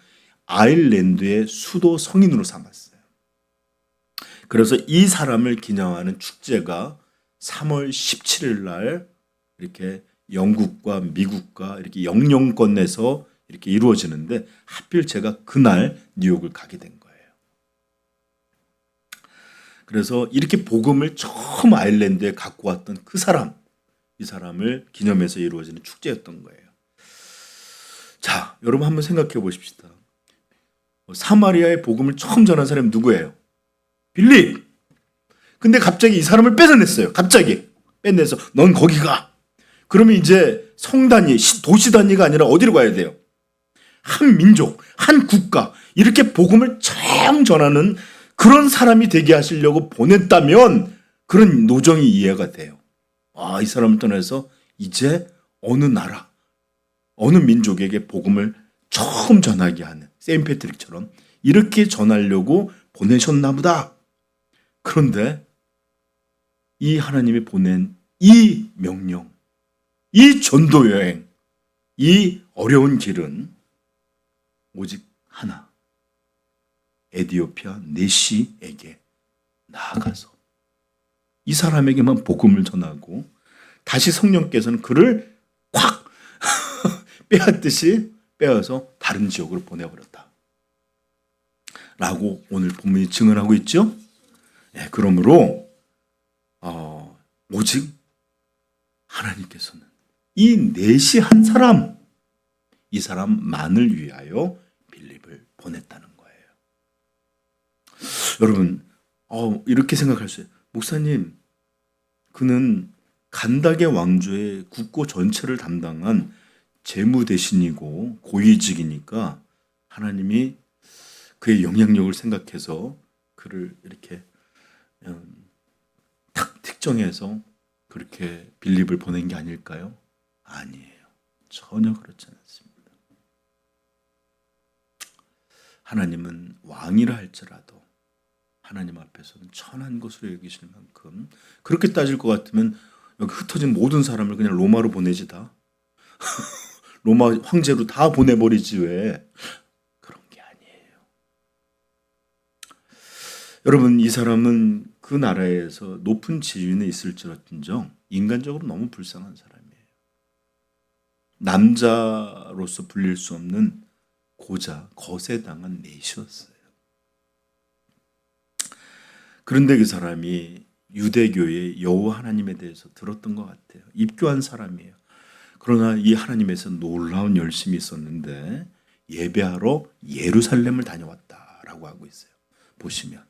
아일랜드의 수도 성인으로 삼았어요. 그래서 이 사람을 기념하는 축제가 3월 17일 날 이렇게 영국과 미국과 이렇게 영영권에서 이렇게 이루어지는데, 하필 제가 그날 뉴욕을 가게 된 거예요. 그래서 이렇게 복음을 처음 아일랜드에 갖고 왔던 그 사람, 이 사람을 기념해서 이루어지는 축제였던 거예요. 자, 여러분 한번 생각해 보십시다. 사마리아의 복음을 처음 전한 사람이 누구예요? 빌립. 근데 갑자기 이 사람을 뺏어냈어요. 갑자기 뺏내서 넌 거기 가. 그러면 이제 성단위, 도시단위가 아니라 어디로 가야 돼요? 한 민족, 한 국가, 이렇게 복음을 처음 전하는 그런 사람이 되게 하시려고 보냈다면 그런 노정이 이해가 돼요. 이 사람을 떠나서 이제 어느 나라, 어느 민족에게 복음을 처음 전하게 하는 세인트 패트릭처럼 이렇게 전하려고 보내셨나 보다. 그런데 이 하나님이 보낸 이 명령, 이 전도 여행, 이 어려운 길은 오직 하나, 에디오피아 내시에게 나아가서 이 사람에게만 복음을 전하고 다시 성령께서는 그를 콱 빼앗듯이 빼어서 다른 지역으로 보내버렸다 라고 오늘 본문이 증언하고 있죠. 그러므로 오직 하나님께서는 이 넷이 한 사람, 이 사람만을 위하여 빌립을 보냈다는 거예요. 여러분, 이렇게 생각할 수 있어요. 목사님, 그는 간닥의 왕조의 국고 전체를 담당한 재무대신이고 고위직이니까 하나님이 그의 영향력을 생각해서 그를 이렇게 딱 특정해서 그렇게 빌립을 보낸 게 아닐까요? 아니에요. 전혀 그렇지 않습니다. 하나님은 왕이라 할지라도 하나님 앞에서는 천한 것으로 여기실 만큼, 그렇게 따질 것 같으면 여기 흩어진 모든 사람을 그냥 로마로 보내지, 다 로마 황제로 다 보내버리지 왜. 그런 게 아니에요. 여러분, 이 사람은 그 나라에서 높은 지위에 있을지언정 인간적으로 너무 불쌍한 사람이에요. 남자로서 불릴 수 없는 고자, 거세당한 넷이었어요. 그런데 그 사람이 유대교의 여호와 하나님에 대해서 들었던 것 같아요. 입교한 사람이에요. 그러나 이 하나님에서 놀라운 열심이 있었는데 예배하러 예루살렘을 다녀왔다라고 하고 있어요. 보시면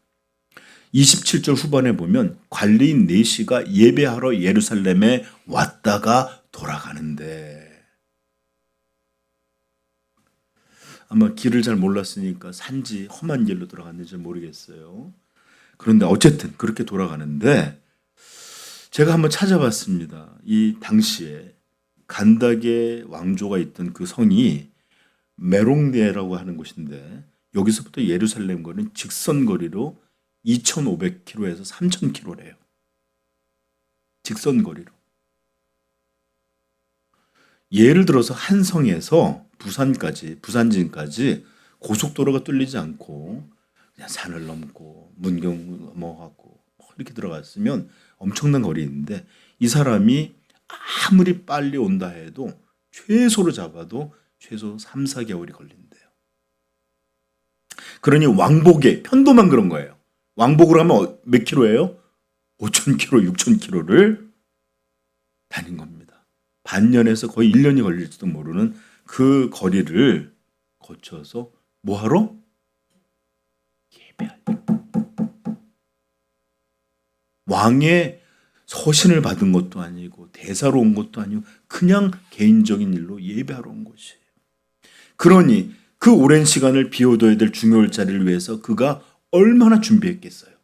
27절 후반에 보면 관리인 네시가 예배하러 예루살렘에 왔다가 돌아가는데, 아마 길을 잘 몰랐으니까 산지 험한 길로 돌아갔는지 모르겠어요. 그런데 어쨌든 그렇게 돌아가는데, 제가 한번 찾아봤습니다. 이 당시에 간닥의 왕조가 있던 그 성이 메롱네라고 하는 곳인데, 여기서부터 예루살렘 거리는 직선 거리로 2,500km에서 3,000km래요. 직선 거리로. 예를 들어서 한 성에서 부산진까지 고속도로가 뚫리지 않고 그냥 산을 넘고 문경 넘어가고 이렇게 들어갔으면 엄청난 거리인데, 이 사람이 아무리 빨리 온다 해도 최소로 잡아도 최소 3, 4개월이 걸린대요. 그러니 왕복에 편도만 그런 거예요. 왕복으로 하면 몇 킬로예요? 5,000km, 6,000km를 다닌 겁니다. 반년에서 거의 1년이 걸릴지도 모르는 그 거리를 거쳐서 뭐하러? 예배하려. 왕의 서신을 받은 것도 아니고 대사로 온 것도 아니고 그냥 개인적인 일로 예배하러 온 것이에요. 그러니 그 오랜 시간을 비워둬야 될 중요할 자리를 위해서 그가 얼마나 준비했겠어요.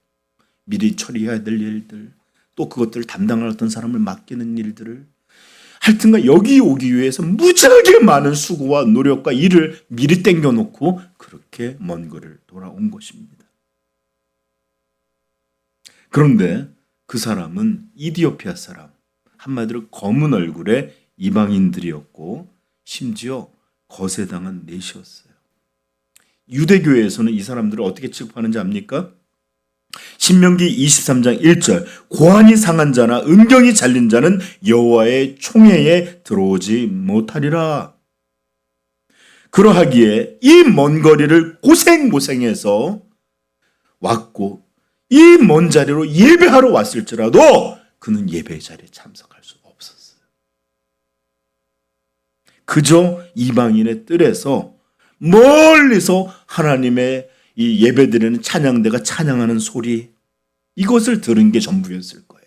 미리 처리해야 될 일들, 또 그것들을 담당할 어떤 사람을 맡기는 일들을, 하여튼간 여기 오기 위해서 무지하게 많은 수고와 노력과 일을 미리 땡겨놓고 그렇게 먼 거리를 돌아온 것입니다. 그런데 그 사람은 이디오피아 사람, 한마디로 검은 얼굴의 이방인들이었고 심지어 거세당한 넷이었어요. 유대교회에서는 이 사람들을 어떻게 취급하는지 압니까? 신명기 23장 1절, 고환이 상한 자나 음경이 잘린 자는 여호와의 총회에 들어오지 못하리라. 그러하기에 이 먼 거리를 고생해서 왔고 이 먼 자리로 예배하러 왔을지라도 그는 예배 자리에 참석할 수 없었어요. 그저 이방인의 뜰에서 멀리서 하나님의 이 예배드리는 찬양대가 찬양하는 소리, 이것을 들은 게 전부였을 거예요.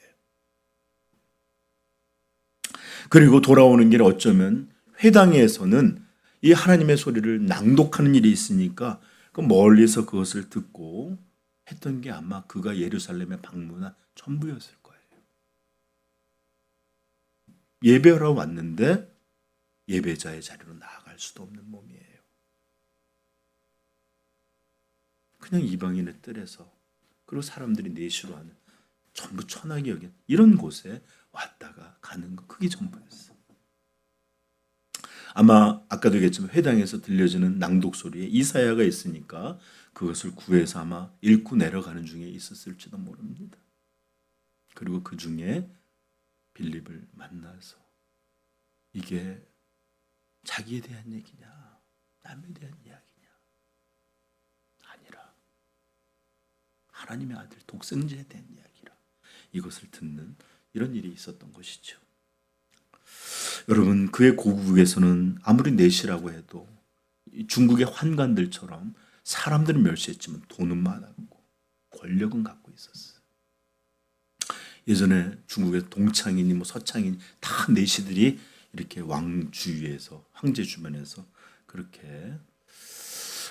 그리고 돌아오는 길에 어쩌면 회당에서는 이 하나님의 소리를 낭독하는 일이 있으니까 그 멀리서 그것을 듣고 했던 게 아마 그가 예루살렘에 방문한 전부였을 거예요. 예배하러 왔는데 예배자의 자리로 나아갈 수도 없는 몸이에요. 그냥 이방인의 뜰에서, 그리고 사람들이 내시로 하는, 전부 천하게 여긴 이런 곳에 왔다가 가는 거, 그게 전부였어요. 아마 아까도 얘기했지만 회당에서 들려지는 낭독 소리에 이사야가 있으니까 그것을 구해서 아마 읽고 내려가는 중에 있었을지도 모릅니다. 그리고 그 중에 빌립을 만나서 이게 자기에 대한 얘기냐, 남에 대한 이야기냐? 아니라 하나님의 아들 독생자에 대한 이야기라. 이것을 듣는 이런 일이 있었던 것이죠. 여러분, 그의 고국에서는 아무리 내시라고 해도 중국의 환관들처럼 사람들은 멸시했지만 돈은 많았고 권력은 갖고 있었어요. 예전에 중국의 동창이니 서창이니 다 내시들이 이렇게 왕 주위에서, 황제 주변에서 그렇게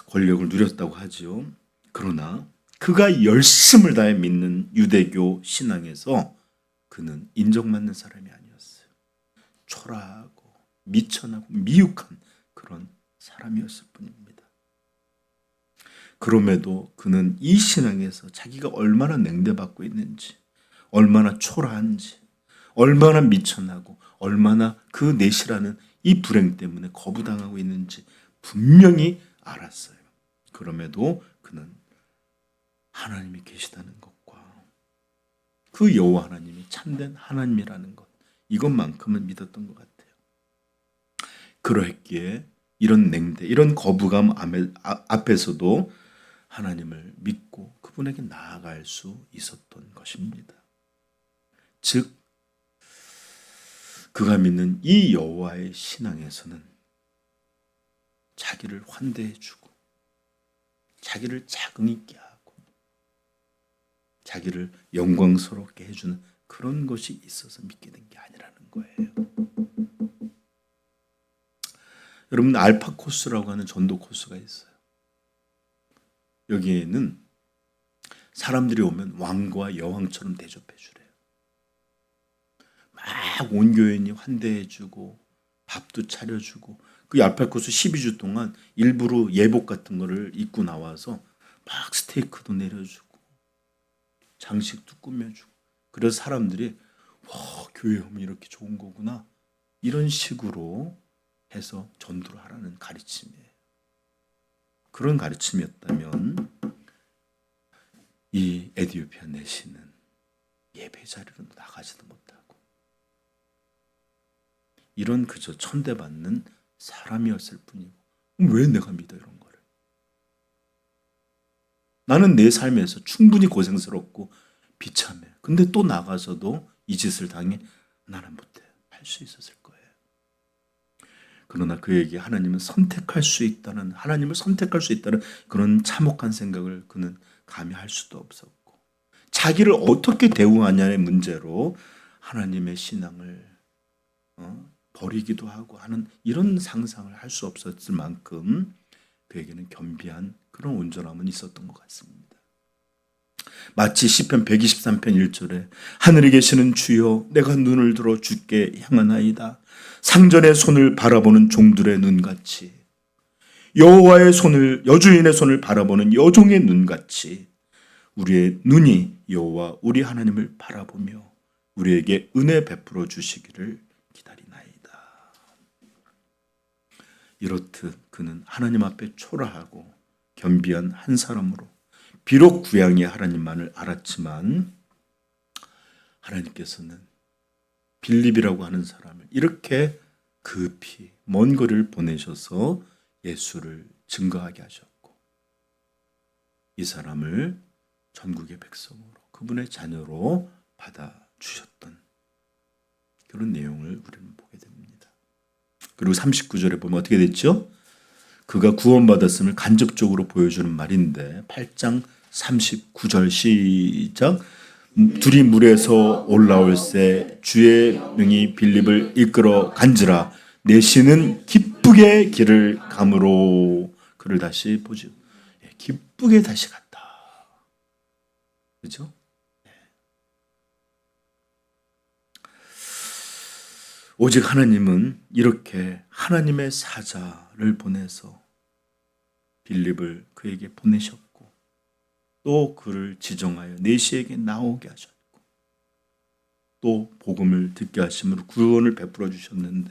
권력을 누렸다고 하지요. 그러나 그가 열심을 다해 믿는 유대교 신앙에서 그는 인정받는 사람이 아니었어요. 초라하고 미천하고 미혹한 그런 사람이었을 뿐입니다. 그럼에도 그는 이 신앙에서 자기가 얼마나 냉대받고 있는지, 얼마나 초라한지, 얼마나 미천하고 얼마나 그 내시라는 이 불행 때문에 거부당하고 있는지 분명히 알았어요. 그럼에도 그는 하나님이 계시다는 것과 그 여호와 하나님이 참된 하나님이라는 것, 이것만큼은 믿었던 것 같아요. 그러했기에 이런 냉대, 이런 거부감 앞에서도 하나님을 믿고 그분에게 나아갈 수 있었던 것입니다. 즉, 그가 믿는 이 여호와의 신앙에서는 자기를 환대해주고 자기를 자긍 있게 하고 자기를 영광스럽게 해주는 그런 것이 있어서 믿게 된 게 아니라는 거예요. 여러분, 알파 코스라고 하는 전도 코스가 있어요. 여기에는 사람들이 오면 왕과 여왕처럼 대접해 주래요. 막 온 교인이 환대해주고 밥도 차려주고, 그 알파 코스 12주 동안 일부러 예복 같은 거를 입고 나와서 막 스테이크도 내려주고 장식도 꾸며주고, 그래서 사람들이 와, 교회 오면 이렇게 좋은 거구나, 이런 식으로 해서 전도를 하라는 가르침이에요. 그런 가르침이었다면 이 에디오피아 내시는 예배 자리로 나가지도 못하고 이런 그저 천대받는 사람이었을 뿐이고, 왜 내가 믿어 이런 거를? 나는 내 삶에서 충분히 고생스럽고 비참해. 근데 또 나가서도 이 짓을 당해? 나는 못해. 할 수 있었을 거예요. 그러나 그에게 하나님을 선택할 수 있다는 그런 참혹한 생각을 그는 감히 할 수도 없었고, 자기를 어떻게 대우하냐의 문제로 하나님의 신앙을 버리기도 하고 하는 이런 상상을 할 수 없었을 만큼 그에게는 겸비한 그런 온전함은 있었던 것 같습니다. 마치 시편 123편 1절에 하늘에 계시는 주여, 내가 눈을 들어 주께 향하나이다. 상전의 손을 바라보는 종들의 눈같이, 여호와의 손을, 여주인의 손을 바라보는 여종의 눈같이 우리의 눈이 여호와 우리 하나님을 바라보며 우리에게 은혜 베풀어 주시기를 기다리나이다. 이렇듯 그는 하나님 앞에 초라하고 겸비한 한 사람으로 비록 구약의 하나님만을 알았지만 하나님께서는 빌립이라고 하는 사람을 이렇게 급히 먼 거리를 보내셔서 예수를 증거하게 하셨고, 이 사람을 전국의 백성으로, 그분의 자녀로 받아주셨던 그런 내용을 우리는 보게 됩니다. 그리고 39절에 보면 어떻게 됐죠? 그가 구원받았음을 간접적으로 보여주는 말인데 8장 39절 시작. 둘이 물에서 올라올새 주의 명이 빌립을 이끌어 간지라 내시는 기쁘게 길을 가므로, 그를 다시 보죠. 기쁘게 다시 갔다. 그렇죠? 오직 하나님은 이렇게 하나님의 사자를 보내서 빌립을 그에게 보내셨고, 또 그를 지정하여 내시에게 나오게 하셨고, 또 복음을 듣게 하심으로 구원을 베풀어 주셨는데,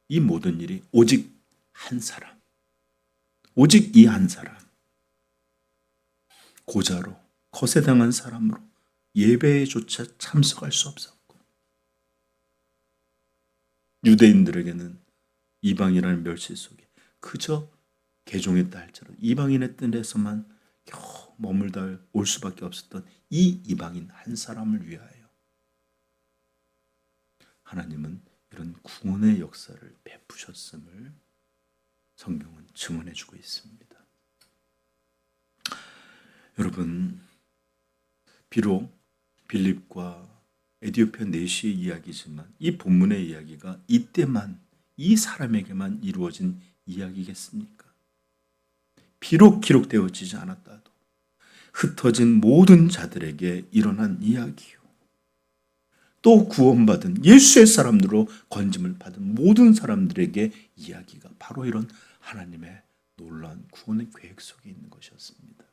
이 모든 일이 오직 한 사람, 오직 이 한 사람, 고자로 거세당한 사람으로 예배에조차 참석할 수 없었고, 유대인들에게는 이방이라는 멸시 속에 그저 개종했다 할지라도 이방인의 뜰에서만 겨우 머물다 올 수밖에 없었던 이 이방인 한 사람을 위하여 하나님은 이런 구원의 역사를 베푸셨음을 성경은 증언해주고 있습니다. 여러분, 비록 빌립과 에디오피아 내시의 이야기지만 이 본문의 이야기가 이때만, 이 사람에게만 이루어진 이야기겠습니까? 비록 기록되어지지 않았다도 흩어진 모든 자들에게 일어난 이야기요. 또 구원받은 예수의 사람들로 건짐을 받은 모든 사람들에게 이야기가 바로 이런 하나님의 놀라운 구원의 계획 속에 있는 것이었습니다.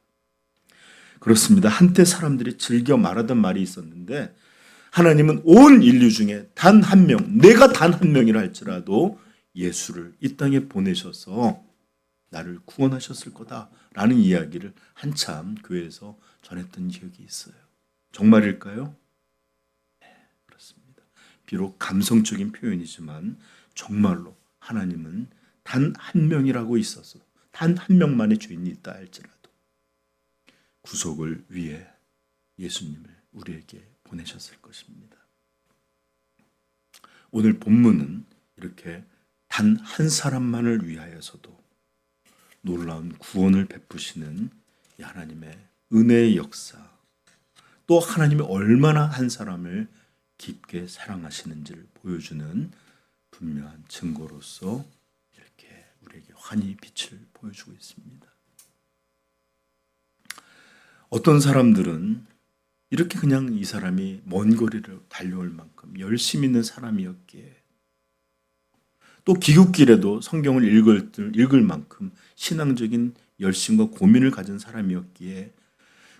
그렇습니다. 한때 사람들이 즐겨 말하던 말이 있었는데 하나님은 온 인류 중에 단 한 명, 내가 단 한 명이라 할지라도 예수를 이 땅에 보내셔서 나를 구원하셨을 거다라는 이야기를 한참 교회에서 전했던 기억이 있어요. 정말일까요? 네, 그렇습니다. 비록 감성적인 표현이지만 정말로 하나님은 단 한 명이라고 있어서 단 한 명만의 죄인이 있다 할지라도 구속을 위해 예수님을 우리에게 보내셨을 것입니다. 오늘 본문은 이렇게 단 한 사람만을 위하여서도 놀라운 구원을 베푸시는 이 하나님의 은혜의 역사, 또 하나님이 얼마나 한 사람을 깊게 사랑하시는지를 보여주는 분명한 증거로서 이렇게 우리에게 환히 빛을 보여주고 있습니다. 어떤 사람들은 이렇게 그냥 이 사람이 먼 거리를 달려올 만큼 열심 있는 사람이었기에, 또 귀국길에도 성경을 읽을 만큼 신앙적인 열심과 고민을 가진 사람이었기에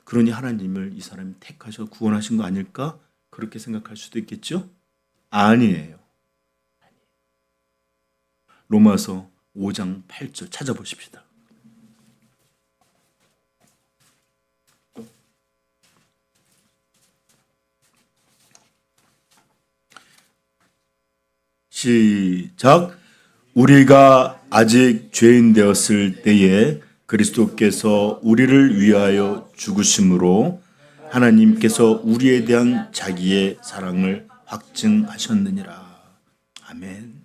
그러니 하나님을 이 사람이 택하셔 구원하신 거 아닐까? 그렇게 생각할 수도 있겠죠? 아니에요. 로마서 5장 8절 찾아보십시다. 시작. 우리가 아직 죄인 되었을 때에 그리스도께서 우리를 위하여 죽으심으로 하나님께서 우리에 대한 자기의 사랑을 확증하셨느니라. 아멘.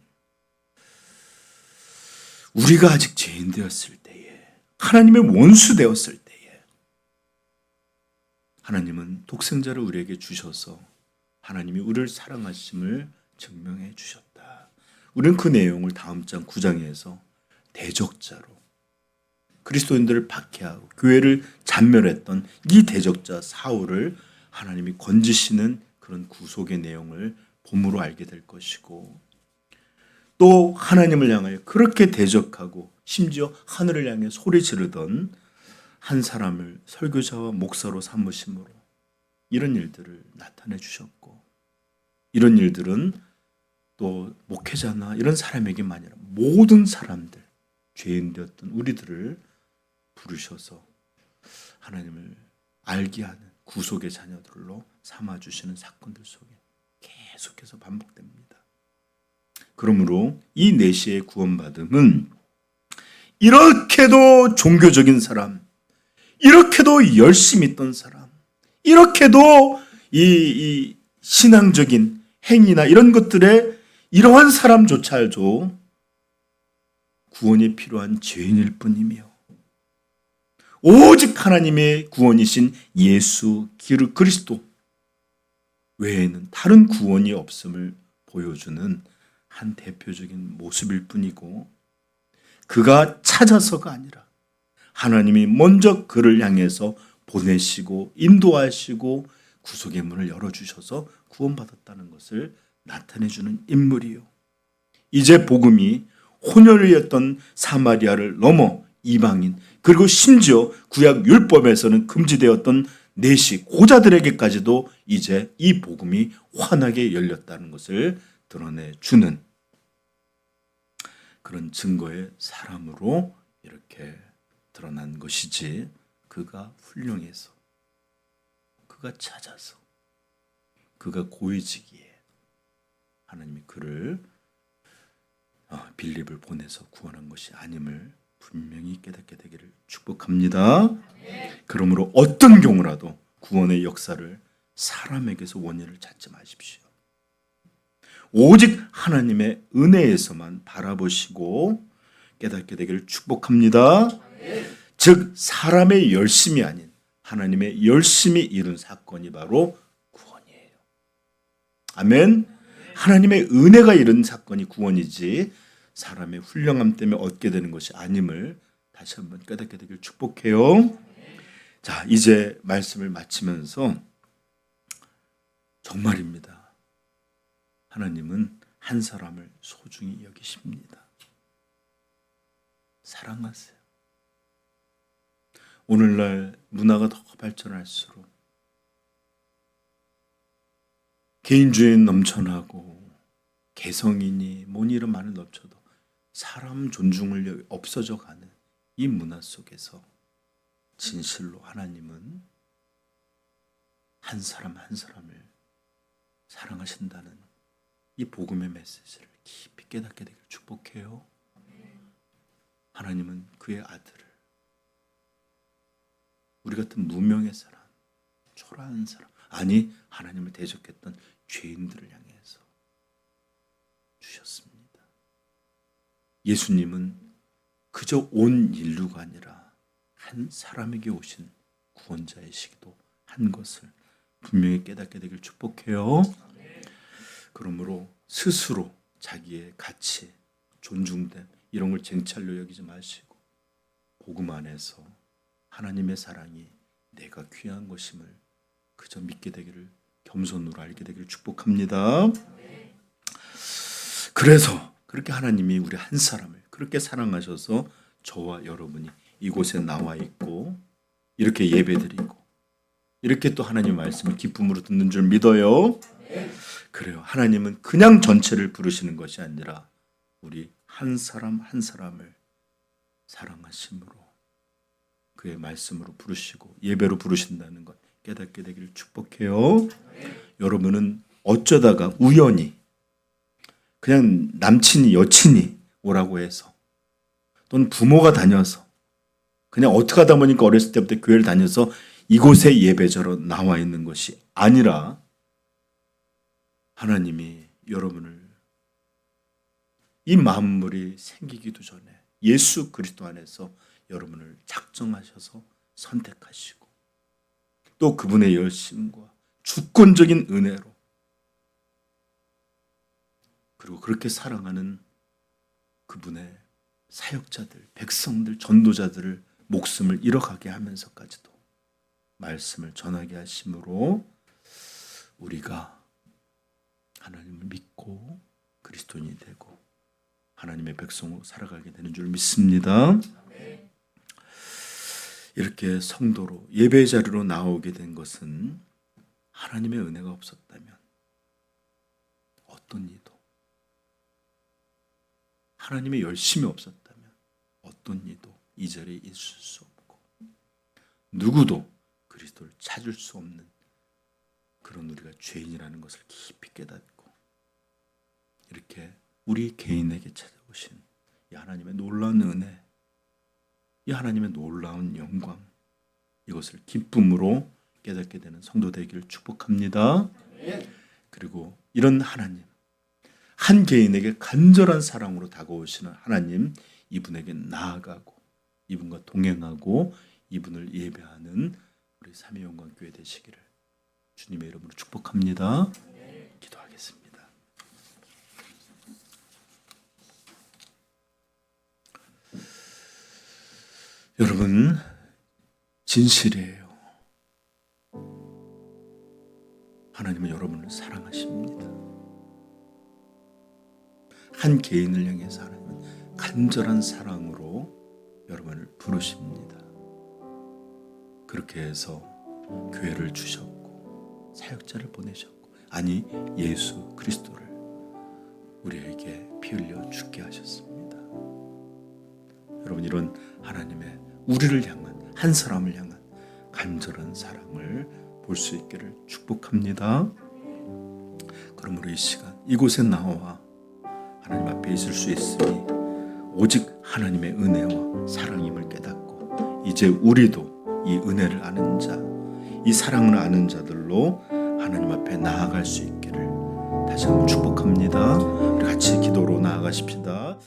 우리가 아직 죄인 되었을 때에, 하나님의 원수 되었을 때에 하나님은 독생자를 우리에게 주셔서 하나님이 우리를 사랑하심을 증명해 주셨다. 우리는 그 내용을 다음 장 9장에서 대적자로 그리스도인들을 박해하고 교회를 잔멸했던 이 대적자 사울을 하나님이 건지시는 그런 구속의 내용을 봄으로 알게 될 것이고, 또 하나님을 향하여 그렇게 대적하고 심지어 하늘을 향해 소리 지르던 한 사람을 설교자와 목사로 삼으심으로 이런 일들을 나타내 주셨고, 이런 일들은 또 목회자나 이런 사람에게만 아니라 모든 사람들, 죄인 되었던 우리들을 부르셔서 하나님을 알게 하는 구속의 자녀들로 삼아주시는 사건들 속에 계속해서 반복됩니다. 그러므로 이 내시의 구원받음은 이렇게도 종교적인 사람, 이렇게도 열심히 있던 사람, 이렇게도 이 신앙적인 행위나 이런 것들에 이러한 사람조차도 구원이 필요한 죄인일 뿐이며 오직 하나님의 구원이신 예수 그리스도 외에는 다른 구원이 없음을 보여주는 한 대표적인 모습일 뿐이고, 그가 찾아서가 아니라 하나님이 먼저 그를 향해서 보내시고 인도하시고 구속의 문을 열어주셔서 구원받았다는 것을 나타내주는 인물이요. 이제 복음이 혼혈이었던 사마리아를 넘어 이방인, 그리고 심지어 구약 율법에서는 금지되었던 내시 고자들에게까지도 이제 이 복음이 환하게 열렸다는 것을 드러내주는 그런 증거의 사람으로 이렇게 드러난 것이지, 그가 훌륭해서, 그가 찾아서, 그가 고위직이에 하나님이 그를 빌립을 보내서 구원한 것이 아님을 분명히 깨닫게 되기를 축복합니다. 그러므로 어떤 경우라도 구원의 역사를 사람에게서 원인을 찾지 마십시오. 오직 하나님의 은혜에서만 바라보시고 깨닫게 되기를 축복합니다. 즉 사람의 열심이 아닌 하나님의 열심히 이룬 사건이 바로 구원이에요. 아멘. 하나님의 은혜가 이룬 사건이 구원이지 사람의 훌륭함 때문에 얻게 되는 것이 아님을 다시 한번 깨닫게 되기를 축복해요. 자, 이제 말씀을 마치면서 정말입니다. 하나님은 한 사람을 소중히 여기십니다. 사랑하세요. 오늘날 문화가 더 발전할수록 개인주의 넘쳐나고 개성이니 뭐니 이런 말을 넘쳐도 사람 존중을 없어져 가는 이 문화 속에서 진실로 하나님은 한 사람 한 사람을 사랑하신다는 이 복음의 메시지를 깊이 깨닫게 되길 축복해요. 하나님은 그의 아들을 우리 같은 무명의 사람, 초라한 사람, 아니 하나님을 대적했던 죄인들을 향해서 주셨습니다. 예수님은 그저 온 인류가 아니라 한 사람에게 오신 구원자이시기도 한 것을 분명히 깨닫게 되길 축복해요. 그러므로 스스로 자기의 가치, 존중됨 이런 걸 쟁취하려 여기지 마시고 복음 안에서 하나님의 사랑이 내가 귀한 것임을 그저 믿게 되기를 겸손으로 알게 되기를 축복합니다. 그래서 그렇게 하나님이 우리 한 사람을 그렇게 사랑하셔서 저와 여러분이 이곳에 나와 있고 이렇게 예배드리고 이렇게 또 하나님의 말씀을 기쁨으로 듣는 줄 믿어요. 그래요. 하나님은 그냥 전체를 부르시는 것이 아니라 우리 한 사람 한 사람을 사랑하심으로 그의 말씀으로 부르시고 예배로 부르신다는 것 깨닫게 되기를 축복해요. 여러분은 어쩌다가 우연히 그냥 남친이 여친이 오라고 해서 또는 부모가 다녀서 그냥 어떻게 하다 보니까 어렸을 때부터 교회를 다녀서 이곳에 예배자로 나와 있는 것이 아니라 하나님이 여러분을 이 만물이 생기기도 전에 예수 그리스도 안에서 여러분을 작정하셔서 선택하시고 또 그분의 열심과 주권적인 은혜로 그리고 그렇게 사랑하는 그분의 사역자들, 백성들, 전도자들을 목숨을 잃어가게 하면서까지도 말씀을 전하게 하심으로 우리가 하나님을 믿고 그리스도인이 되고 하나님의 백성으로 살아가게 되는 줄 믿습니다. 이렇게 성도로 예배 자리로 나오게 된 것은 하나님의 은혜가 없었다면 어떤 이도 하나님의 열심이 없었다면 어떤 이도 이 자리에 있을 수 없고 누구도 그리스도를 찾을 수 없는 그런 우리가 죄인이라는 것을 깊이 깨닫고 이렇게 우리 개인에게 찾아오신 이 하나님의 놀라운 은혜, 이 하나님의 놀라운 영광, 이것을 기쁨으로 깨닫게 되는 성도 되기를 축복합니다. 그리고 이런 하나님, 한 개인에게 간절한 사랑으로 다가오시는 하나님, 이분에게 나아가고 이분과 동행하고 이분을 예배하는 우리 삼위영광교회 되시기를 주님의 이름으로 축복합니다. 기도하겠습니다. 여러분, 진실이에요. 하나님은 여러분을 사랑하십니다. 한 개인을 향해서 하나님은 간절한 사랑으로 여러분을 부르십니다. 그렇게 해서 교회를 주셨고 사역자를 보내셨고 아니 예수 그리스도를 우리에게 피 흘려 죽게 하셨습니다. 여러분, 이런 하나님의 우리를 향한 한 사람을 향한 간절한 사랑을 볼 수 있기를 축복합니다. 그러므로 이 시간 이곳에 나와 하나님 앞에 있을 수 있으니 오직 하나님의 은혜와 사랑임을 깨닫고 이제 우리도 이 은혜를 아는 자, 이 사랑을 아는 자들로 하나님 앞에 나아갈 수 있기를 다시 다시 한번 축복합니다. 우리 같이 기도로 나아가십시다.